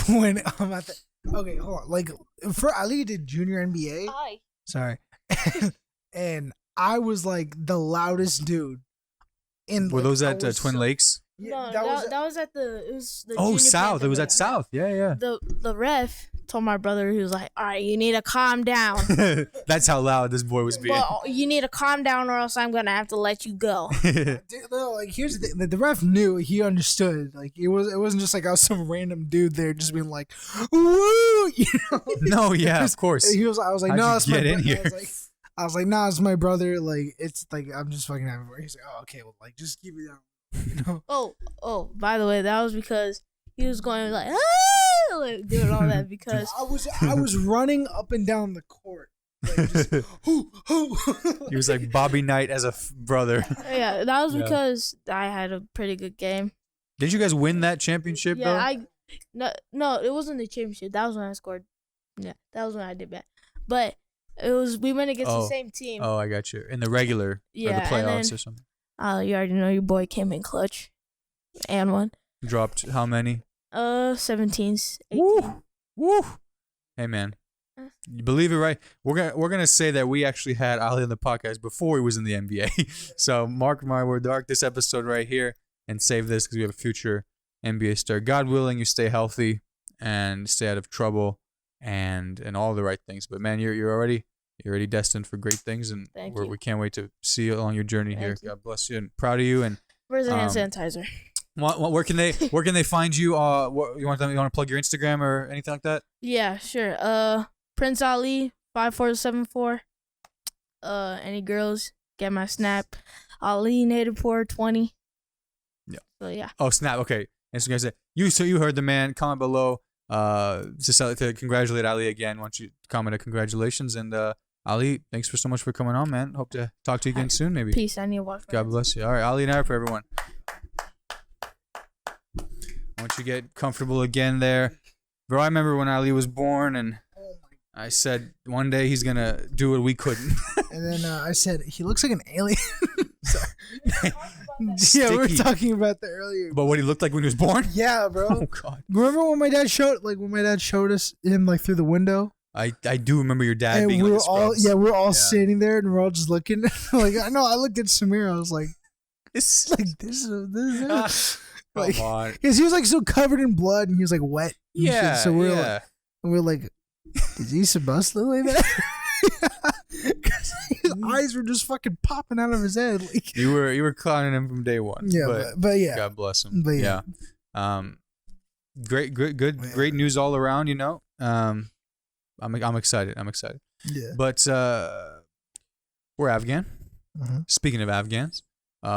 when I'm at the. Okay, hold on. For Ali did junior NBA. Hi. Sorry. And I was the loudest dude. Were those at Twin Lakes? Yeah, No, that was at the. It was the. Oh, junior South. Panther It was ref. at South. Yeah. The ref told my brother, he was like, "All right, you need to calm down. That's how loud this boy was being. Well, you need to calm down, or else I'm gonna have to let you go." Here's the thing. The ref knew. He understood. It wasn't just I was some random dude there just being woo, No, yeah, of course. I was like, How'd no, you that's get my in here? I was like, nah, it's my brother. It's I'm just fucking having fun. He's like, oh, okay, well, just keep it down. Oh, by the way, that was because he was going doing all that because I was running up and down the court. He was like Bobby Knight as a brother. Yeah, that was because I had a pretty good game. Did you guys win that championship though? No, it wasn't the championship. That was when I scored. Yeah, that was when I did bad. But we went against the same team. Oh, I got you. In the regular or the playoffs or something. You already know your boy came in clutch and won. Dropped how many? 17s. 18. Woo! Hey, man. You believe it, right? We're gonna say that we actually had Ali on the podcast before he was in the NBA. So mark my word, dark this episode right here and save this because we have a future NBA star. God willing, you stay healthy and stay out of trouble and all the right things. But man, you're already destined for great things, and we can't wait to see you along your journey here. God bless you and proud of you. And where's the hand sanitizer? Where can they find you? You want to plug your Instagram or anything like that? Yeah, sure. Prince Ali 5474. Any girls get my snap. Ali Naderpoor 20. Yeah. So yeah. Oh snap. Okay. Instagram said you heard the man. Comment below. Just to congratulate Ali again. Why don't you comment a congratulations, and Ali, thanks so much for coming on, man. Hope to talk to you again soon, maybe. Peace. I need to watch. God bless you. All right, Ali Naderpoor, everyone. Once you get comfortable again there, bro. I remember when Ali was born, and I said one day he's gonna do what we couldn't. And then I said he looks like an alien. Yeah, we were talking about that earlier. But what he looked like when he was born? Yeah, bro. Oh god. Remember when my dad showed us him like through the window? I do remember your dad and being we like we're all sitting there and we're all just looking. Like I know I looked at Samir, I was like, it's like this is like, come on. Because he was like so covered in blood and he was like wet. Yeah. So we're like, did he supposed to look like that? Because his eyes were just fucking popping out of his head. Like you were clowning him from day one. Yeah, but yeah. God bless him. But yeah. Great news all around. You know. I'm excited. Yeah. But we're Afghan. Mm-hmm. Speaking of Afghans,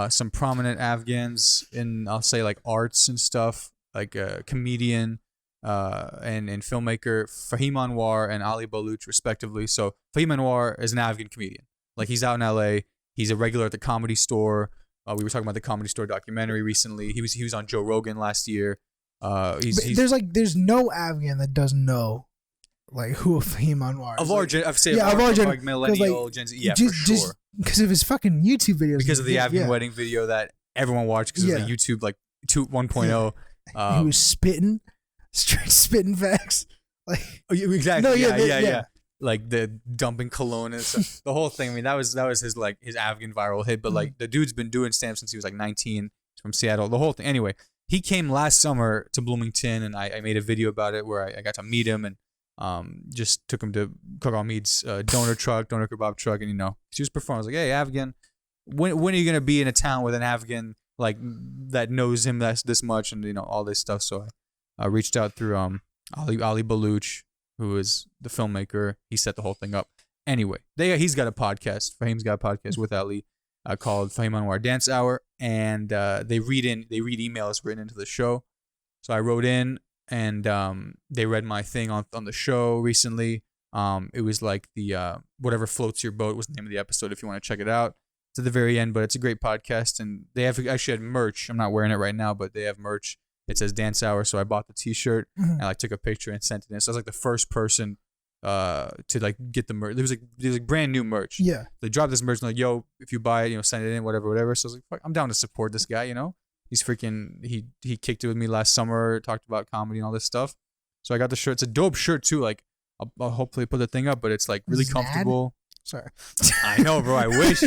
some prominent Afghans in, I'll say, like arts and stuff, like a comedian and filmmaker Fahim Anwar and Ali Baluch, respectively. So Fahim Anwar is an Afghan comedian. Like he's out in LA. He's a regular at the Comedy Store. We were talking about the Comedy Store documentary recently. He was on Joe Rogan last year. There's no Afghan that doesn't know like who Fahim Anwar is. Of our generation, like millennial, Gen Z, for sure. Because of his fucking YouTube videos. Because of the Afghan wedding video that everyone watched because of the YouTube like 1.0. He was spitting, straight spitting facts. Like exactly. No, yeah. Like the dumping cologne and stuff. The whole thing. I mean, that was his like his Afghan viral hit. But like the dude's been doing stand-up since he was like 19. He's from Seattle. The whole thing. Anyway, he came last summer to Bloomington, and I made a video about it where I got to meet him and just took him to Cook Mead's doner kebab truck, and she was performing. I was like, hey, Afghan, when are you gonna be in a town with an Afghan like that knows him this much and all this stuff? So I reached out through Ali Baluch, who is the filmmaker. He set the whole thing up. Anyway, he's got a podcast. Fahim's got a podcast with Ali called Fahim Anwar Dance Hour, and they read emails written into the show. So I wrote in. And they read my thing on the show recently. It was like the Whatever Floats Your Boat was the name of the episode if you want to check it out. It's at the very end, but it's a great podcast. And they have actually had merch. I'm not wearing it right now, but they have merch. It says Dance Hour, so I bought the t-shirt and I took a picture and sent it in. So I was like the first person to like get the merch. There was like brand new merch. Yeah. They dropped this merch and like, yo, if you buy it, send it in, whatever. So I was like, fuck, I'm down to support this guy, He's freaking, he kicked it with me last summer, talked about comedy and all this stuff. So I got the shirt. It's a dope shirt too. Like I'll hopefully put the thing up, but it's like really comfortable. Sorry. I know, bro. I wish.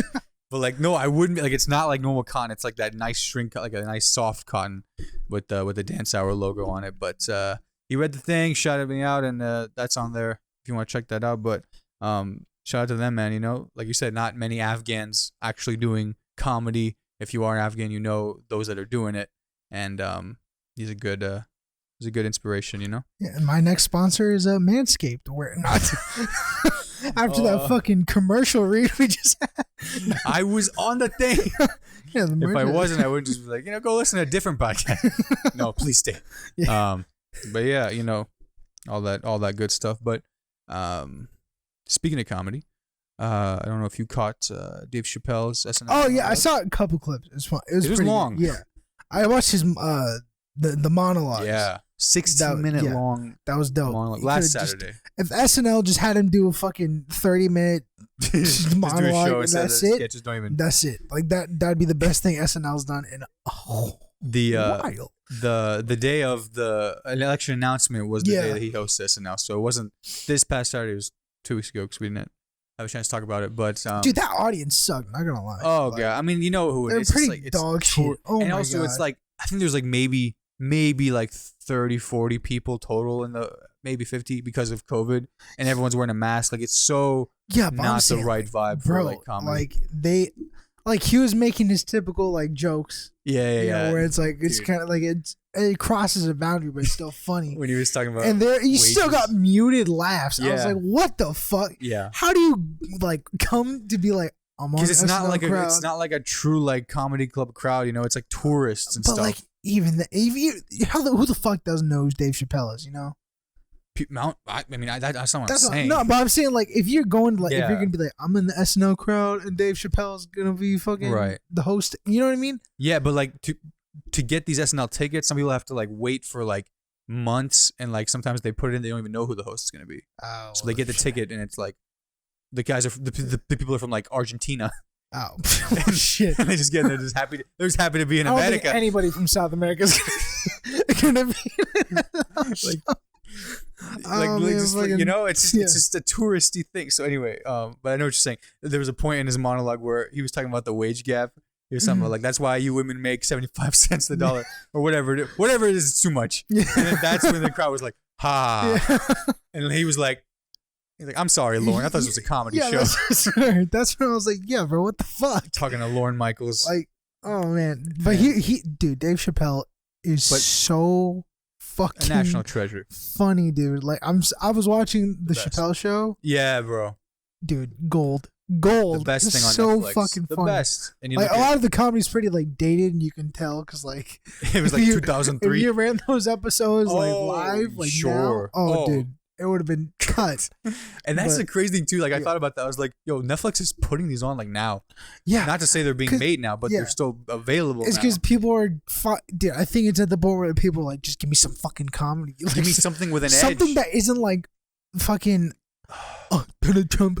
But like, no, I wouldn't be like, it's not like normal cotton. It's like that nice shrink, like a nice soft cotton with the Dance Hour logo on it. But he read the thing, shouted me out, and that's on there if you want to check that out. But shout out to them, man. Like you said, not many Afghans actually doing comedy. If you are an Afghan, those that are doing it, and he's a good inspiration, Yeah, and my next sponsor is Manscaped. Where not after that fucking commercial read we just had. I was on the thing. Yeah, if I wasn't, I would just be like, go listen to a different podcast. No, please stay. Yeah. But yeah, all that good stuff. But speaking of comedy. I don't know if you caught Dave Chappelle's SNL. Oh yeah, I saw a couple clips. It was fun. It was long. Good. Yeah, I watched his the monologues. Yeah, 16-minute long. That was dope. Monologue. Last Saturday. If SNL just had him do a fucking 30-minute monologue, that's it. Sketches don't even. That's it. Like that'd be the best thing SNL's done in the day of the election announcement was the day that he hosted SNL. So it wasn't this past Saturday. It was 2 weeks ago because we didn't have a chance to talk about it. But dude, that audience sucked. Not gonna lie. Oh god, I mean, you know who it is. They're pretty dog shit. Oh and my also, god. it's like I think there's like maybe like 30, 40 people total in the maybe 50 because of COVID, and everyone's wearing a mask. Like it's so not the right vibe for like comedy. Like he was making his typical like jokes. Yeah. Where it's like it's kind of like it crosses a boundary, but it's still funny. When he was talking about and there, you still got muted laughs. I was like, what the fuck? Yeah. How do you like come to be like? Because it's not like it's not like a true like comedy club crowd. You know, it's like tourists and stuff. But like even who the fuck doesn't know who Dave Chappelle is? You know. That's not what I'm saying. No, but I'm saying like if you're going to if you're gonna be like I'm in the SNL crowd and Dave Chappelle's gonna be fucking the host, you know what I mean? Yeah, but like to get these SNL tickets, some people have to like wait for like months, and like sometimes they put it in, they don't even know who the host is gonna be. Oh, so they get the ticket, and it's like the guys are the people are from like Argentina. Oh shit! And they just get they're just happy to be in America. I don't think anybody from South America is gonna be you know, it's just a touristy thing. So anyway, but I know what you're saying. There was a point in his monologue where he was talking about the wage gap. He was something like, that's why you women make 75 cents the dollar or whatever it is, it's too much. And then that's when the crowd was like, ha. And he was like, I'm sorry, Lauren. I thought this was a comedy show. That's when I was like, yeah, bro, what the fuck? Talking to Lauren Michaels. Like, oh man. But dude, Dave Chappelle is so fucking a national treasure. Funny, dude. Like I was watching the Chappelle show. Yeah, bro. Dude, gold. The best thing on so Netflix. Fucking the funny. best. And like a lot of the comedy's pretty like dated, and you can tell because like it was like 2003. If you ran those episodes like live, like sure. Now, dude, it would have been cut. And that's the crazy thing too. Like I thought about that. I was like, yo, Netflix is putting these on like now. Yeah. Not to say they're being made now, but they're still available. It's because people are. Dude, I think it's at the point where people are like, just give me some fucking comedy. Like, give me something with an edge. Something that isn't like fucking. Donald Trump.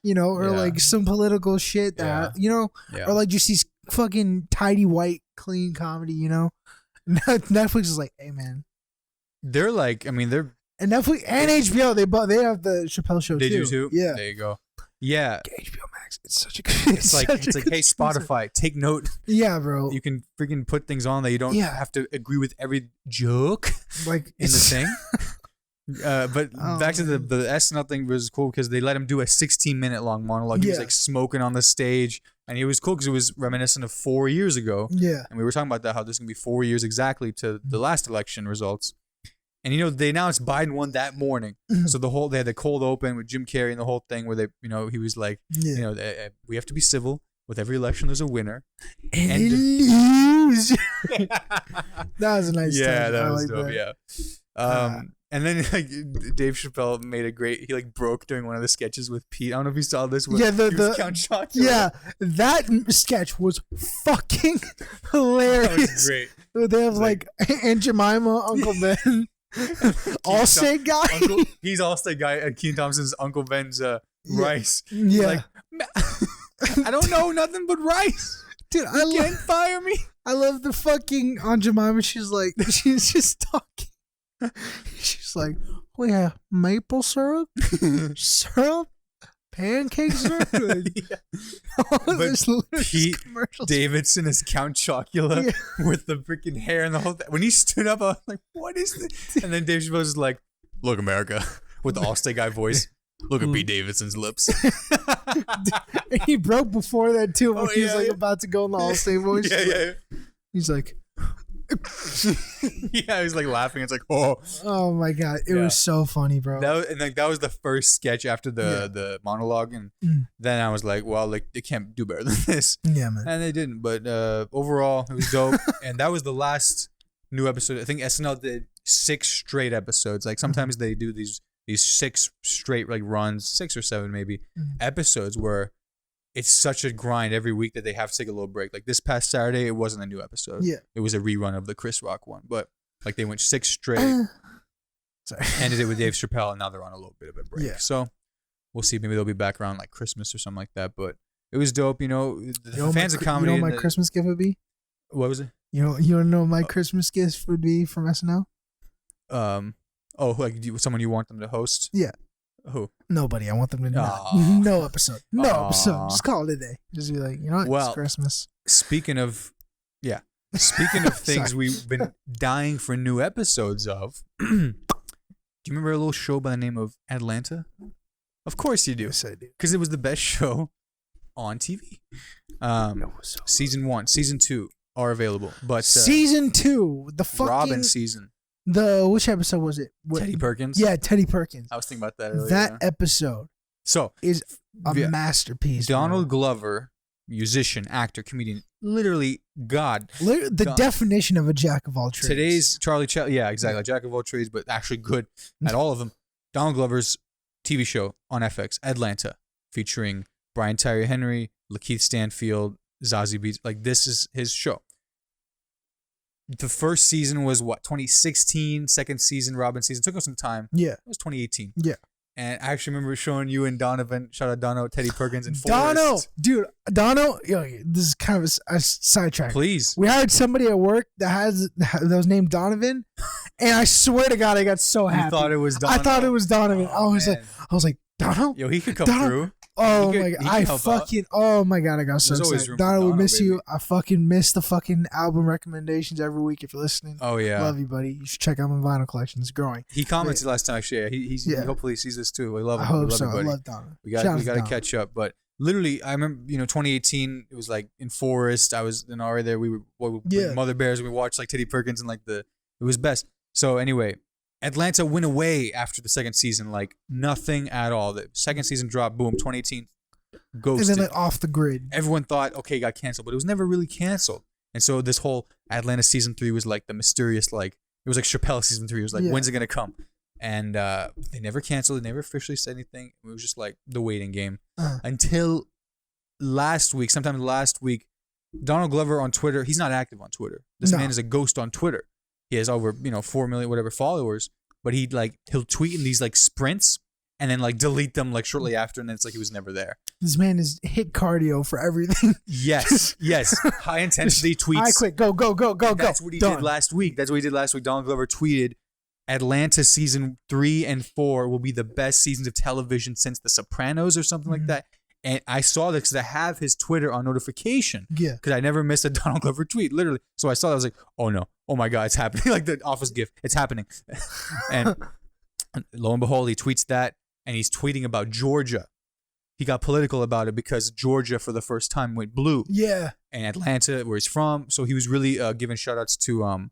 You know, or like some political shit that you know, or like just these fucking tidy white clean comedy. You know, Netflix is like, hey man, they're like, I mean, they're. And Netflix and HBO, they have the Chappelle show too. They do too. Yeah, there you go. Yeah, HBO Max. It's such a good. It's like hey Spotify, take note. Yeah, bro. You can freaking put things on that you don't have to agree with every joke like in the thing. But back to the SNL thing was cool because they let him do a 16-minute long monologue. He was like smoking on the stage, and he was cool because it was reminiscent of 4 years ago. Yeah, and we were talking about that how this is gonna be 4 years exactly to the last election results. And you know they announced Biden won that morning, so they had the cold open with Jim Carrey and the whole thing where they, you know, he was like, you know, we have to be civil. With every election, there's a winner. And lose. That was a nice. Yeah, touch. that was like dope. That. Yeah. And then like Dave Chappelle made a great. He like broke during one of the sketches with Pete. I don't know if you saw this. With, the Count Chocula. Yeah, that sketch was fucking hilarious. That was great. They have like Aunt Jemima, Uncle Ben. Allstate guy. He's Allstate guy. Keane Thompson's Uncle Ben's rice. Yeah. Like, I don't know nothing but rice. Dude, you can't fire me. I love the fucking Aunt Jemima. She's just talking. She's like, we have maple syrup, pancake syrup. But Pete Davidson is Count Chocula with the freaking hair and the whole thing. When he stood up, I was like, what is this? And then Dave Chappelle was like, look, America, with the Allstate guy voice. Look at Pete Davidson's lips. He broke before that too. When he was like about to go in the Allstate voice. Yeah. He's like, yeah, he was like laughing. It's like, oh my god, it was so funny, bro. That was the first sketch after the monologue, and then I was like, well, like they can't do better than this. Yeah, man. And they didn't, but overall, it was dope. And that was the last new episode. I think SNL did 6 straight episodes. Like sometimes they do these 6 straight like runs, 6 or 7 maybe episodes where it's such a grind every week that they have to take a little break. Like this past Saturday, it wasn't a new episode. Yeah, it was a rerun of the Chris Rock one. But like they went 6 straight, ended it with Dave Chappelle, and now they're on a little bit of a break. Yeah. So we'll see. Maybe they'll be back around like Christmas or something like that. But it was dope. You know, the fans of comedy. You know what my Christmas gift would be? What was it? You want to know what my Christmas gift would be from SNL? Like someone you want them to host? Yeah. Who? Nobody. I want them to no episode. No episode. Just call it a day. Just be like, you know what? It's Christmas. Speaking of things we've been dying for new episodes of, do you remember a little show by the name of Atlanta? Of course you do. Yes, I do. Because it was the best show on TV. Season 1, Season 2 are available. But Season 2, the fucking... Robin season. Which episode was it? Teddy Perkins? Yeah, Teddy Perkins. I was thinking about that earlier. That episode is a masterpiece. Donald Glover, musician, actor, comedian, literally God. The definition of a jack of all trades. Today's Charlie Chaplin, yeah, exactly. Jack of all trades, but actually good at all of them. Donald Glover's TV show on FX, Atlanta, featuring Brian Tyree Henry, Lakeith Stanfield, Zazie Beetz. Like, this is his show. The first season was 2016. Second season, Robin season. It took us some time. Yeah. It was 2018. Yeah. And I actually remember showing you and Donovan, shout out Dono, Teddy Perkins, and Dono, dude, Dono, this is kind of a sidetrack. Please. We hired somebody at work that was named Donovan, and I swear to God, I got so happy. You thought it was Dono? I thought it was Donovan. I was like, Dono? Yo, he could come through. Oh my God. Oh my God, I got so excited. Dono, we miss you. I fucking miss the fucking album recommendations every week if you're listening. Oh yeah. Love you, buddy. You should check out my vinyl collection. It's growing. He commented last time actually. He hopefully he sees this too. We love him. I hope so. I love Dono. We got to catch up. But literally, I remember 2018. It was like in Forest. I was in already there. We were Mother Bears. We watched like Teddy Perkins and it was best. So anyway, Atlanta went away after the second season, like nothing at all. The second season dropped, boom, 2018, ghosted. And then off the grid. Everyone thought, okay, it got canceled, but it was never really canceled. And so this whole Atlanta season 3 was like the mysterious, it was like Chappelle season 3. It was like, when's it going to come? And they never canceled. They never officially said anything. It was just like the waiting game. Until sometime last week, Donald Glover on Twitter, he's not active on Twitter. This man is a ghost on Twitter. He has over 4 million whatever followers, but he'll tweet in these sprints and then delete them shortly after, and then it's like he was never there. This man is hit cardio for everything. Yes, high intensity tweets. I quit. Go. That's what he did last week. Donald Glover tweeted, "Atlanta season 3 and 4 will be the best seasons of television since The Sopranos," or something like that. And I saw this because I have his Twitter on notification. Yeah. Because I never miss a Donald Glover tweet, literally. So I saw that. I was like, oh no. Oh my God, it's happening. Like the Office gif. It's happening. And lo and behold, he tweets that. And he's tweeting about Georgia. He got political about it because Georgia, for the first time, went blue. Yeah. And Atlanta, where he's from. So he was really giving shout outs to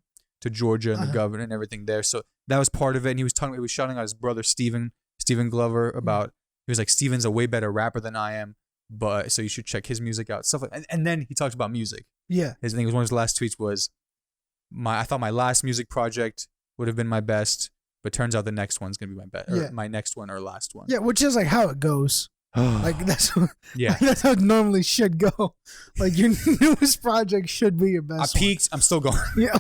Georgia and the governor and everything there. So that was part of it. And he was shouting out his brother, Stephen Glover, about... He was like, Steven's a way better rapper than I am, but so you should check his music out. Stuff like, and then he talked about music. Yeah. His thing was one of his last tweets was, I thought my last music project would have been my best, but turns out the next one's gonna be my best. Or my next one or last one. Yeah, which is how it goes. That's how it normally should go. Your newest project should be your best. I peaked. I'm still going. Yeah.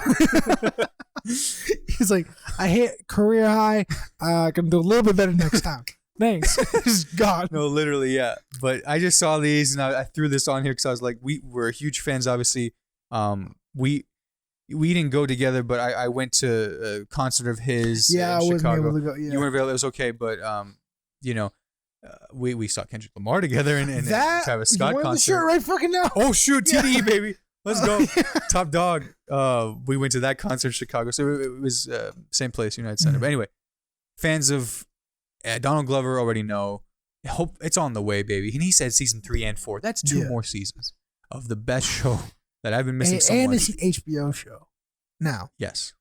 He's like, I hit career high. I can do a little bit better next time. Thanks. It's gone. No, literally, yeah. But I just saw these and I threw this on here because I was like, we're huge fans, obviously. We didn't go together, but I went to a concert of his in Chicago. Wasn't able to go. Yeah. You weren't available. It was okay, but we saw Kendrick Lamar together and Travis Scott concert. The shirt right fucking now. Oh shoot, TDE baby. Let's go. Top dog. We went to that concert in Chicago. So it was same place, United Center. But anyway, fans of Donald Glover already know. Hope it's on the way, baby. And he said season 3 and 4. That's 2 more seasons of the best show that I've been missing so much. And it's an HBO show now. Yes.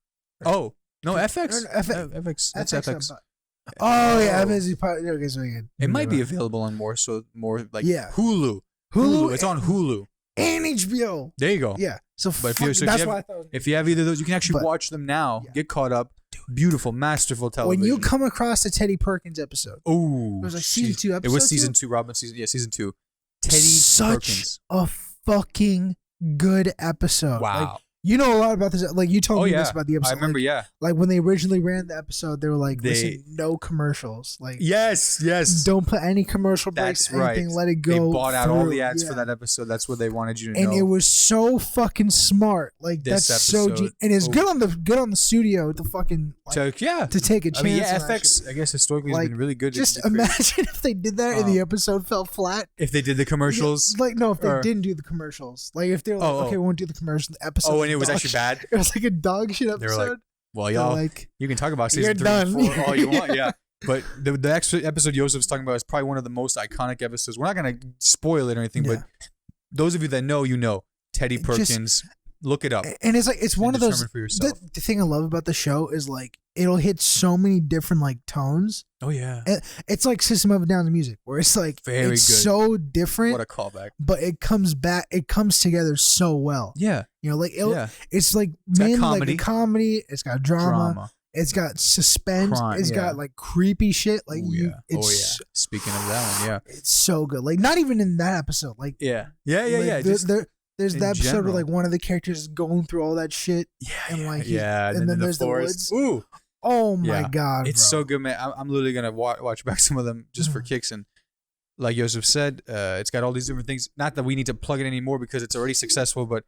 Oh no, FX. FX. That's FX. Oh yeah, FX. It might be available on more Hulu. Hulu. It's on Hulu and HBO. There you go. Yeah. So if you have either of those, you can actually watch them now. Yeah. Get caught up. Beautiful, masterful television. When you come across the Teddy Perkins episode, it was season 2 episode. It was season 2. Robin season, season 2. Teddy Perkins. A fucking good episode. Wow. You know a lot about this. Like you told me this about the episode. I remember. Like, like when they originally ran the episode, they were like, "Listen, no commercials. Like, yes, don't put any commercial breaks. That's right. Anything. Let it go." They bought out all the ads for that episode. That's what they wanted you to know. And it was so fucking smart. Like this that's episode, so. And it's good on the studio to fucking like, to take a chance. I mean, FX. I guess historically has been really good. Just imagine if they did that and the episode fell flat. If they did the commercials, if they didn't do the commercials, like if they're like, okay, we won't do the commercials. The episode. Oh, and it was actually bad. It was like a dog shit episode. They were like, well, y'all, you can talk about season 3 and 4 all you want, But the extra episode Yousuf's talking about is probably one of the most iconic episodes. We're not gonna spoil it or anything, but those of you that know, you know, Teddy Perkins. Look it up. And it's like it's one of those. The thing I love about the show is like it'll hit so many different like tones. Oh yeah. It's like System of a Down's music, where it's like very good. So different. What a callback. But it comes back. It comes together so well. Yeah. You know, like it's like mainly like a comedy. It's got drama. It's got suspense. Crime, it's got like creepy shit. Like Speaking of that one, it's so good. Like not even in that episode. Like There's that episode where like one of the characters is going through all that shit. And like and then there's the woods. Ooh. Oh my god. It's so good, man. I'm literally gonna watch back some of them just for kicks. And like Yousuf said, it's got all these different things. Not that we need to plug it anymore because it's already successful, but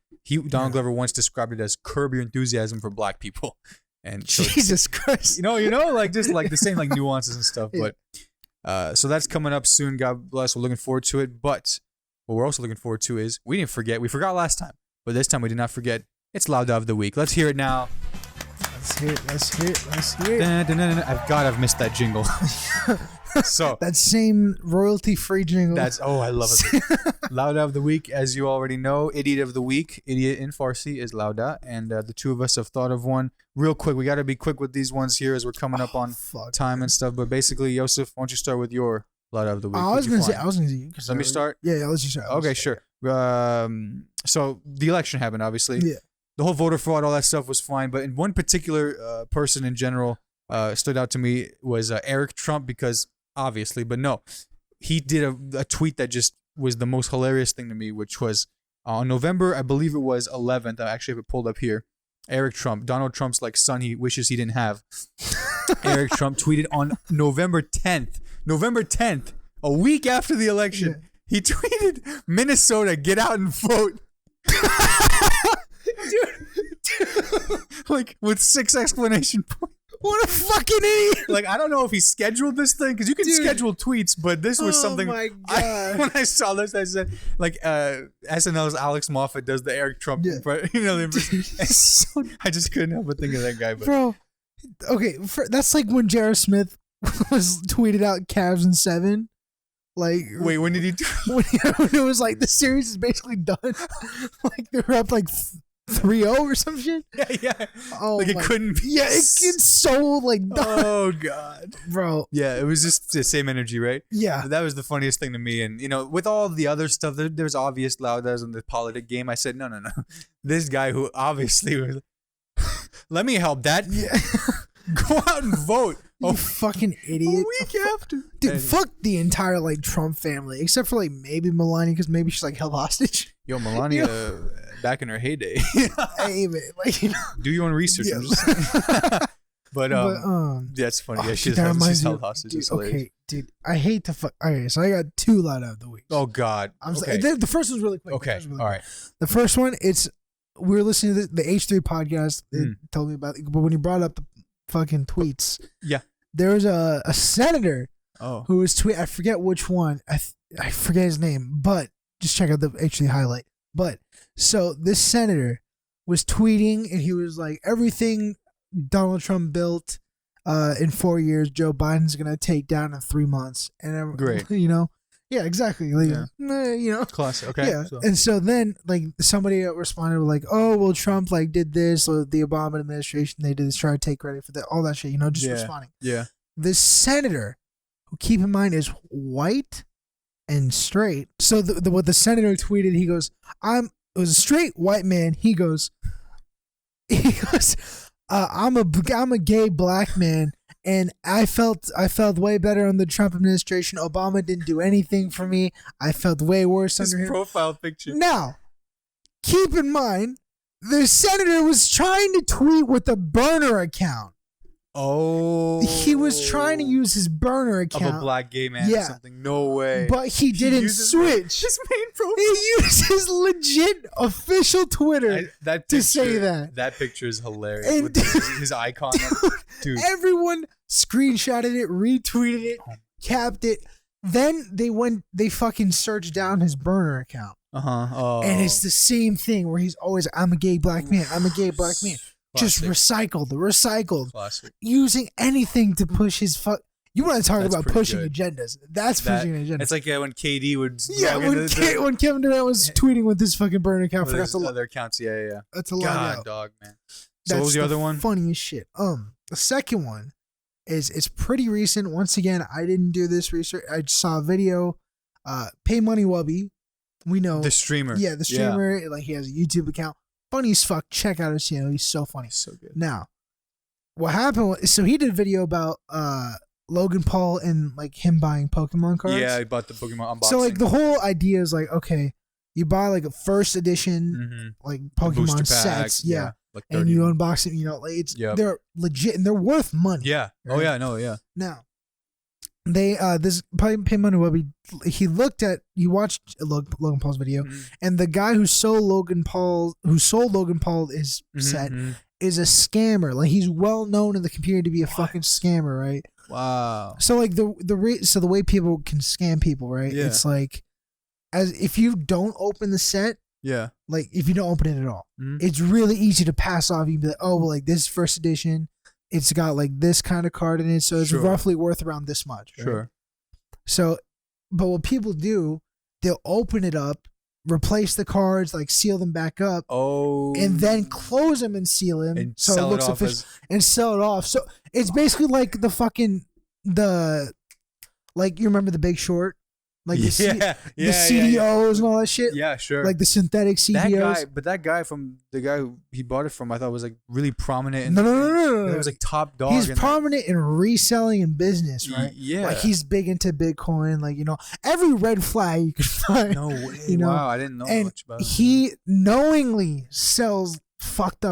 Donald Glover once described it as curb your enthusiasm for black people. And so Jesus Christ. You know, like just like the same like nuances and stuff. But so that's coming up soon. God bless. We're looking forward to it. But what we're also looking forward to is we forgot last time, but this time we did not forget. It's Lawda of the Week. Let's hear it now. Let's hear it. I've missed that jingle. So that same royalty-free jingle. I love it. Lawda of the Week, as you already know. Idiot of the Week. Idiot in Farsi is Lawda, and the two of us have thought of one real quick. We got to be quick with these ones here as we're coming up on time and stuff. But basically, Yousuf, why don't you start with your Lawda of the Week? I was gonna say you. Let me start. Yeah, let's just start. Okay, sure. So the election happened, obviously. Yeah. The whole voter fraud, all that stuff was fine, but in one particular person in general stood out to me was Eric Trump because obviously, but no, he did a tweet that just was the most hilarious thing to me, which was on November, I believe it was 11th. I actually have it pulled up here. Eric Trump, Donald Trump's like son he wishes he didn't have. Eric Trump tweeted on November 10th, a week after the election. He tweeted, "Minnesota, get out and vote." Dude. Like with 6 exclamation points. What a fucking idiot! Like I don't know if he scheduled this thing because you can schedule tweets, but this was something. Oh my god! When I saw this, I said like SNL's Alex Moffat does the Eric Trump, I just couldn't help but think of that guy. But. Bro, okay, that's like when J.R. Smith was tweeted out Cavs in 7. Like wait, when did he? When it was like the series is basically done. Like they were up like 3-0 or some shit. Yeah. Oh, like it couldn't be. Yeah, it's so like done. Oh god, bro. Yeah, it was just the same energy, right? Yeah, that was the funniest thing to me. And you know, with all the other stuff, there's obvious Lawdas in the politic game. I said, no. This guy who obviously was. Let me help that. Yeah. Go out and vote. You fucking idiot. A week after. Dude, fuck the entire like Trump family, except for like maybe Melania, because maybe she's like held hostage. Yo, Melania, back in her heyday. Hey, man, like, you know, do your own research. Yeah. I'm just but that's funny. Yeah, she's held hostage. Dude, okay, dude, I hate to fuck. Okay, so I got 2 Lawda of the Week. Oh God. The first one's really quick. Okay, all right. The first one, we were listening to the H3 podcast. It told me about it, but when he brought up the fucking tweets, there was a senator who was tweeting. I forget which one. I forget his name, but just check out the H3 highlight. But so this senator was tweeting, and he was like, everything Donald Trump built in 4 years, Joe Biden's gonna take down in 3 months. And great, you know. Yeah, exactly. Like, you know, classic. Okay. Yeah, and so then like somebody responded with like, "Oh, well, Trump like did this, or the Obama administration they did this, try to take credit for that, all that shit." You know, just responding. Yeah. This senator, who keep in mind is white and straight. So what the senator tweeted, he goes, it was a straight white man. He goes, I'm a gay black man. And I felt way better on the Trump administration. Obama didn't do anything for me. I felt way worse under him. His profile picture. Now, keep in mind, the senator was trying to tweet with a burner account. Oh. He was trying to use his burner account. Of a black gay man or something. No way. But he didn't switch. His main profile. He used his legit official Twitter to say that. That picture is hilarious. And with his icon. Dude. Everyone screenshotted it, retweeted it, capped it. Then they fucking searched down his burner account. Oh. And it's the same thing where he's always, I'm a gay black man. I'm a gay black man. Classic. Just recycled. Classic. Using anything to push his You want to talk about pushing agendas? That's pushing an agenda. It's like when KD would. When Kevin Durant was tweeting with his fucking burner account, forgot to other accounts. Yeah. That's a lot. God, dog, man. So what was the other one? Funniest shit. The second one is it's pretty recent. Once again, I didn't do this research. I saw a video. Pay Money Wubby. We know the streamer. Yeah, the streamer. Yeah. Like he has a YouTube account. Funny as fuck. Check out his channel. He's so funny. So good. Now, what happened was, so he did a video about Logan Paul and like him buying Pokemon cards. Yeah, he bought the Pokemon unboxing. So like the whole idea is like, okay, you buy like a first edition like Pokemon sets, like and you unbox it. You know, like they're legit and they're worth money. Yeah. Right? Oh yeah, no, yeah. Now, they this Pay Money Webby, he watched Logan Paul's video, and the guy who sold Logan Paul his set is a scammer. Like he's well known in the community to be a fucking scammer, right? Wow. So like the way people can scam people, right? Yeah. It's like as if you don't open the set. Yeah. Like if you don't open it at all, it's really easy to pass off. You be like, oh, well, like this is first edition. It's got like this kind of card in it, so it's roughly worth around this much. Right? Sure. So, but what people do, they'll open it up, replace the cards, like seal them back up, and then close them and seal them, and so it looks official, and sell it off. So it's basically like like you remember The Big Short, like the CDOs and all that shit. Yeah, sure. Like the synthetic CDOs. That guy from the guy who he bought it from, I thought was like really prominent. No. It was like top dog. He's prominent in reselling and business, right? Yeah. Like he's big into Bitcoin. Like every red flag you could find. No way. Wow, I didn't know much about it. He knowingly sells fucked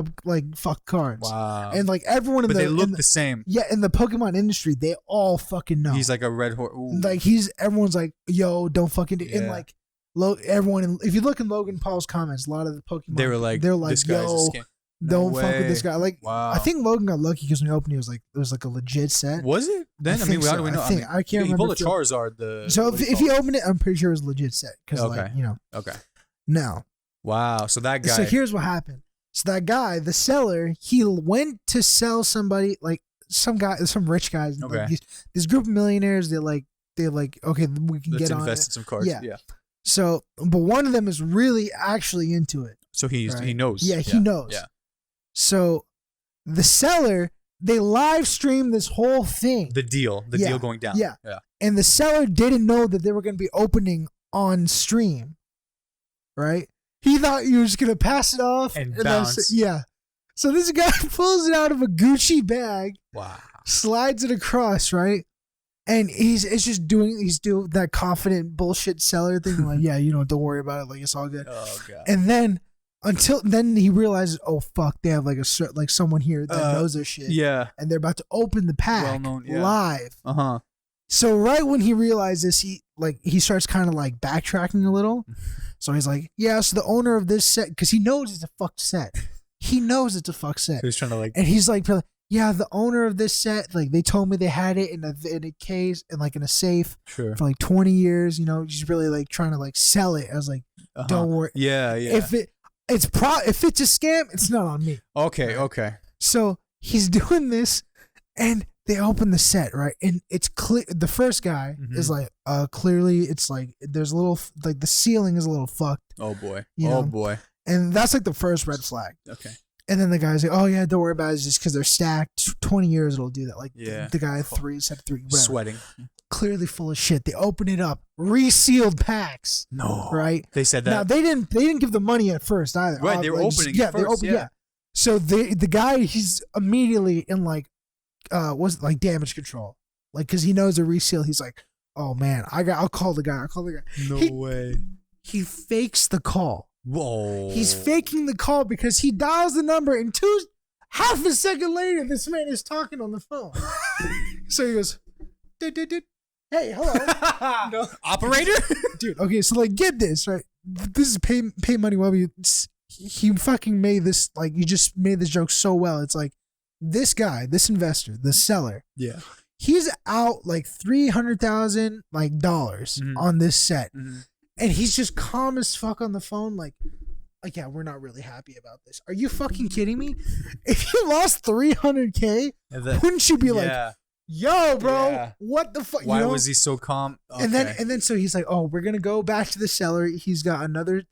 cards. Wow. And like everyone they look the same. Yeah, in the Pokemon industry, they all fucking know. He's like a red horse. Like everyone's like, yo, don't fucking do and like everyone if you look in Logan Paul's comments, a lot of the Pokemon they're like, this guy's a scam. Don't fuck with this guy. Like, wow. I think Logan got lucky because when he opened, it was like a legit set. Was it? Then I mean, how do we know? I can't remember. He pulled a Charizard. So if he opened it, I'm pretty sure it was a legit set. Okay. Now. Wow. So that guy. So here's what happened. So that guy, the seller, he went to sell somebody, like some rich guys. Okay. Like this group of millionaires. They're like, okay, we can get on it. Let's invest in some cards. Yeah. So, but one of them is really actually into it. So he knows. Yeah, he knows. Yeah. So the seller, they live streamed this whole thing. The deal going down. Yeah. And the seller didn't know that they were going to be opening on stream. Right? He thought he was going to pass it off. And bounce. Yeah. So this guy pulls it out of a Gucci bag. Wow. Slides it across, right? And he's doing that confident bullshit seller thing. Like, yeah, don't worry about it. Like, it's all good. Oh, God. And then he realizes, oh, fuck, they have like someone here that knows their shit. Yeah. And they're about to open the pack live. Uh-huh. So right when he realizes, he starts kind of like backtracking a little. So he's like, yeah, so the owner of this set, because he knows it's a fucked set. He knows it's a fucked set. So he's trying to and he's like, yeah, the owner of this set, like they told me they had it in a case and like in a safe for like 20 years. He's really like trying to like sell it. I was like, don't worry. Yeah. If it's a scam, it's not on me. Okay. So he's doing this, and they open the set, right? And it's clear. The first guy is like, clearly, it's like there's a little like the ceiling is a little fucked. Oh boy. Boy. And that's like the first red flag. Okay. And then the guy's like, oh yeah, don't worry about it. It's just because they're stacked. 20 years it'll do that. Like the guy said three. Whatever. Sweating. Clearly full of shit. They open it up, resealed packs. No. Right? They said that. Now they didn't give the money at first either. Right, they were opening it first. Yeah. So the guy, he's immediately in like was like damage control. Like cause he knows a reseal. He's like, oh man, I'll call the guy. No way. He fakes the call. Whoa. He's faking the call because he dials the number and half a second later, this man is talking on the phone. So he goes, hey, hello. No. Operator? Dude, okay, so like, get this, right? This is pay money well. He fucking made this, like, you just made this joke so well. It's like, this guy, this investor, the seller. Yeah. He's out like $300,000 dollars on this set. Mm-hmm. And he's just calm as fuck on the phone, like, yeah, we're not really happy about this. Are you fucking kidding me? If you lost $300K, wouldn't you be like, yo, bro, what the fuck? Why was he so calm? Okay. And then so he's like, oh, we're gonna go back to the seller. He's got another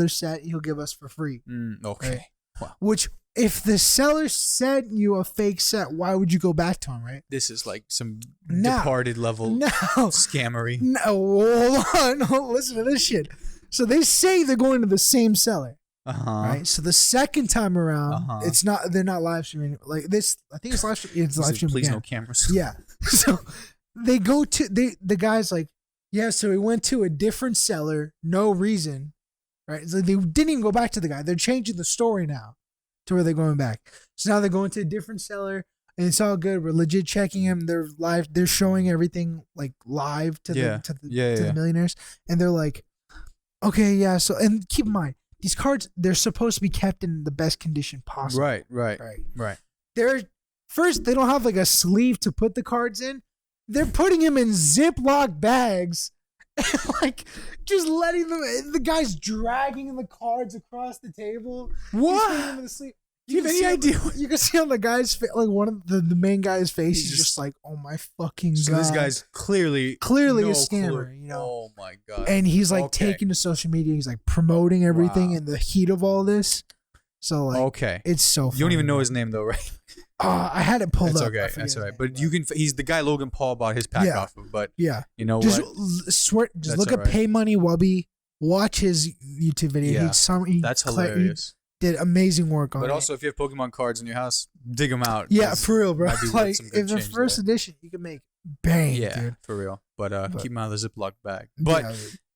set he'll give us for free. Okay. Right? Wow. Which, if the seller sent you a fake set, why would you go back to him, right? This is like some departed level scammery. No, hold on. Listen to this shit. So they say they're going to the same seller. Right. So the second time around, it's not. They're not live streaming like this. I think it's live streaming. It's live streaming. Please, no cameras. Yeah. So they go to the guy's like, yeah. So we went to a different seller. No reason. Right. So they didn't even go back to the guy. They're changing the story now to where they're going back. So now they're going to a different seller, and it's all good. We're legit checking him. They're live. They're showing everything like live to the millionaires, and they're like, okay, yeah. So, and keep in mind, these cards, they're supposed to be kept in the best condition possible. Right. They don't have like a sleeve to put the cards in. They're putting them in Ziploc bags, and like just letting them. The guy's dragging the cards across the table. What? Do you have any idea? You can see on the guy's face, like one of the main guy's face. He's just like, oh my fucking god. So this guy's clearly a scammer. You know? Oh my god. And he's like taking to social media. He's like promoting everything in the heat of all this. So like, it's so funny. You don't even know his name though, right? I had it pulled up. That's all right. But you can. He's the guy Logan Paul bought his pack off of. But you know just what? Just look at Pay Money Wubby. Watch his YouTube video. Yeah. That's hilarious. Did amazing work on it. But also, if you have Pokemon cards in your house, dig them out. Yeah, for real, bro. Like, in the first edition, you can make bang, dude. For real. But keep them out of the Ziploc bag. But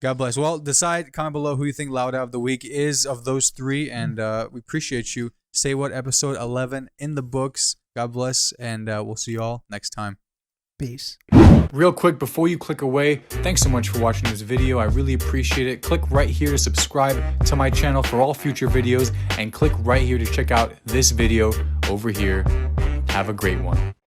God bless. Well, comment below who you think Lawda of the week is of those three, and we appreciate you. Say What episode 11 in the books. God bless, and we'll see you all next time. Peace. Real quick, before you click away, thanks so much for watching this video. I really appreciate it. Click right here to subscribe to my channel for all future videos, and click right here to check out this video over here. Have a great one.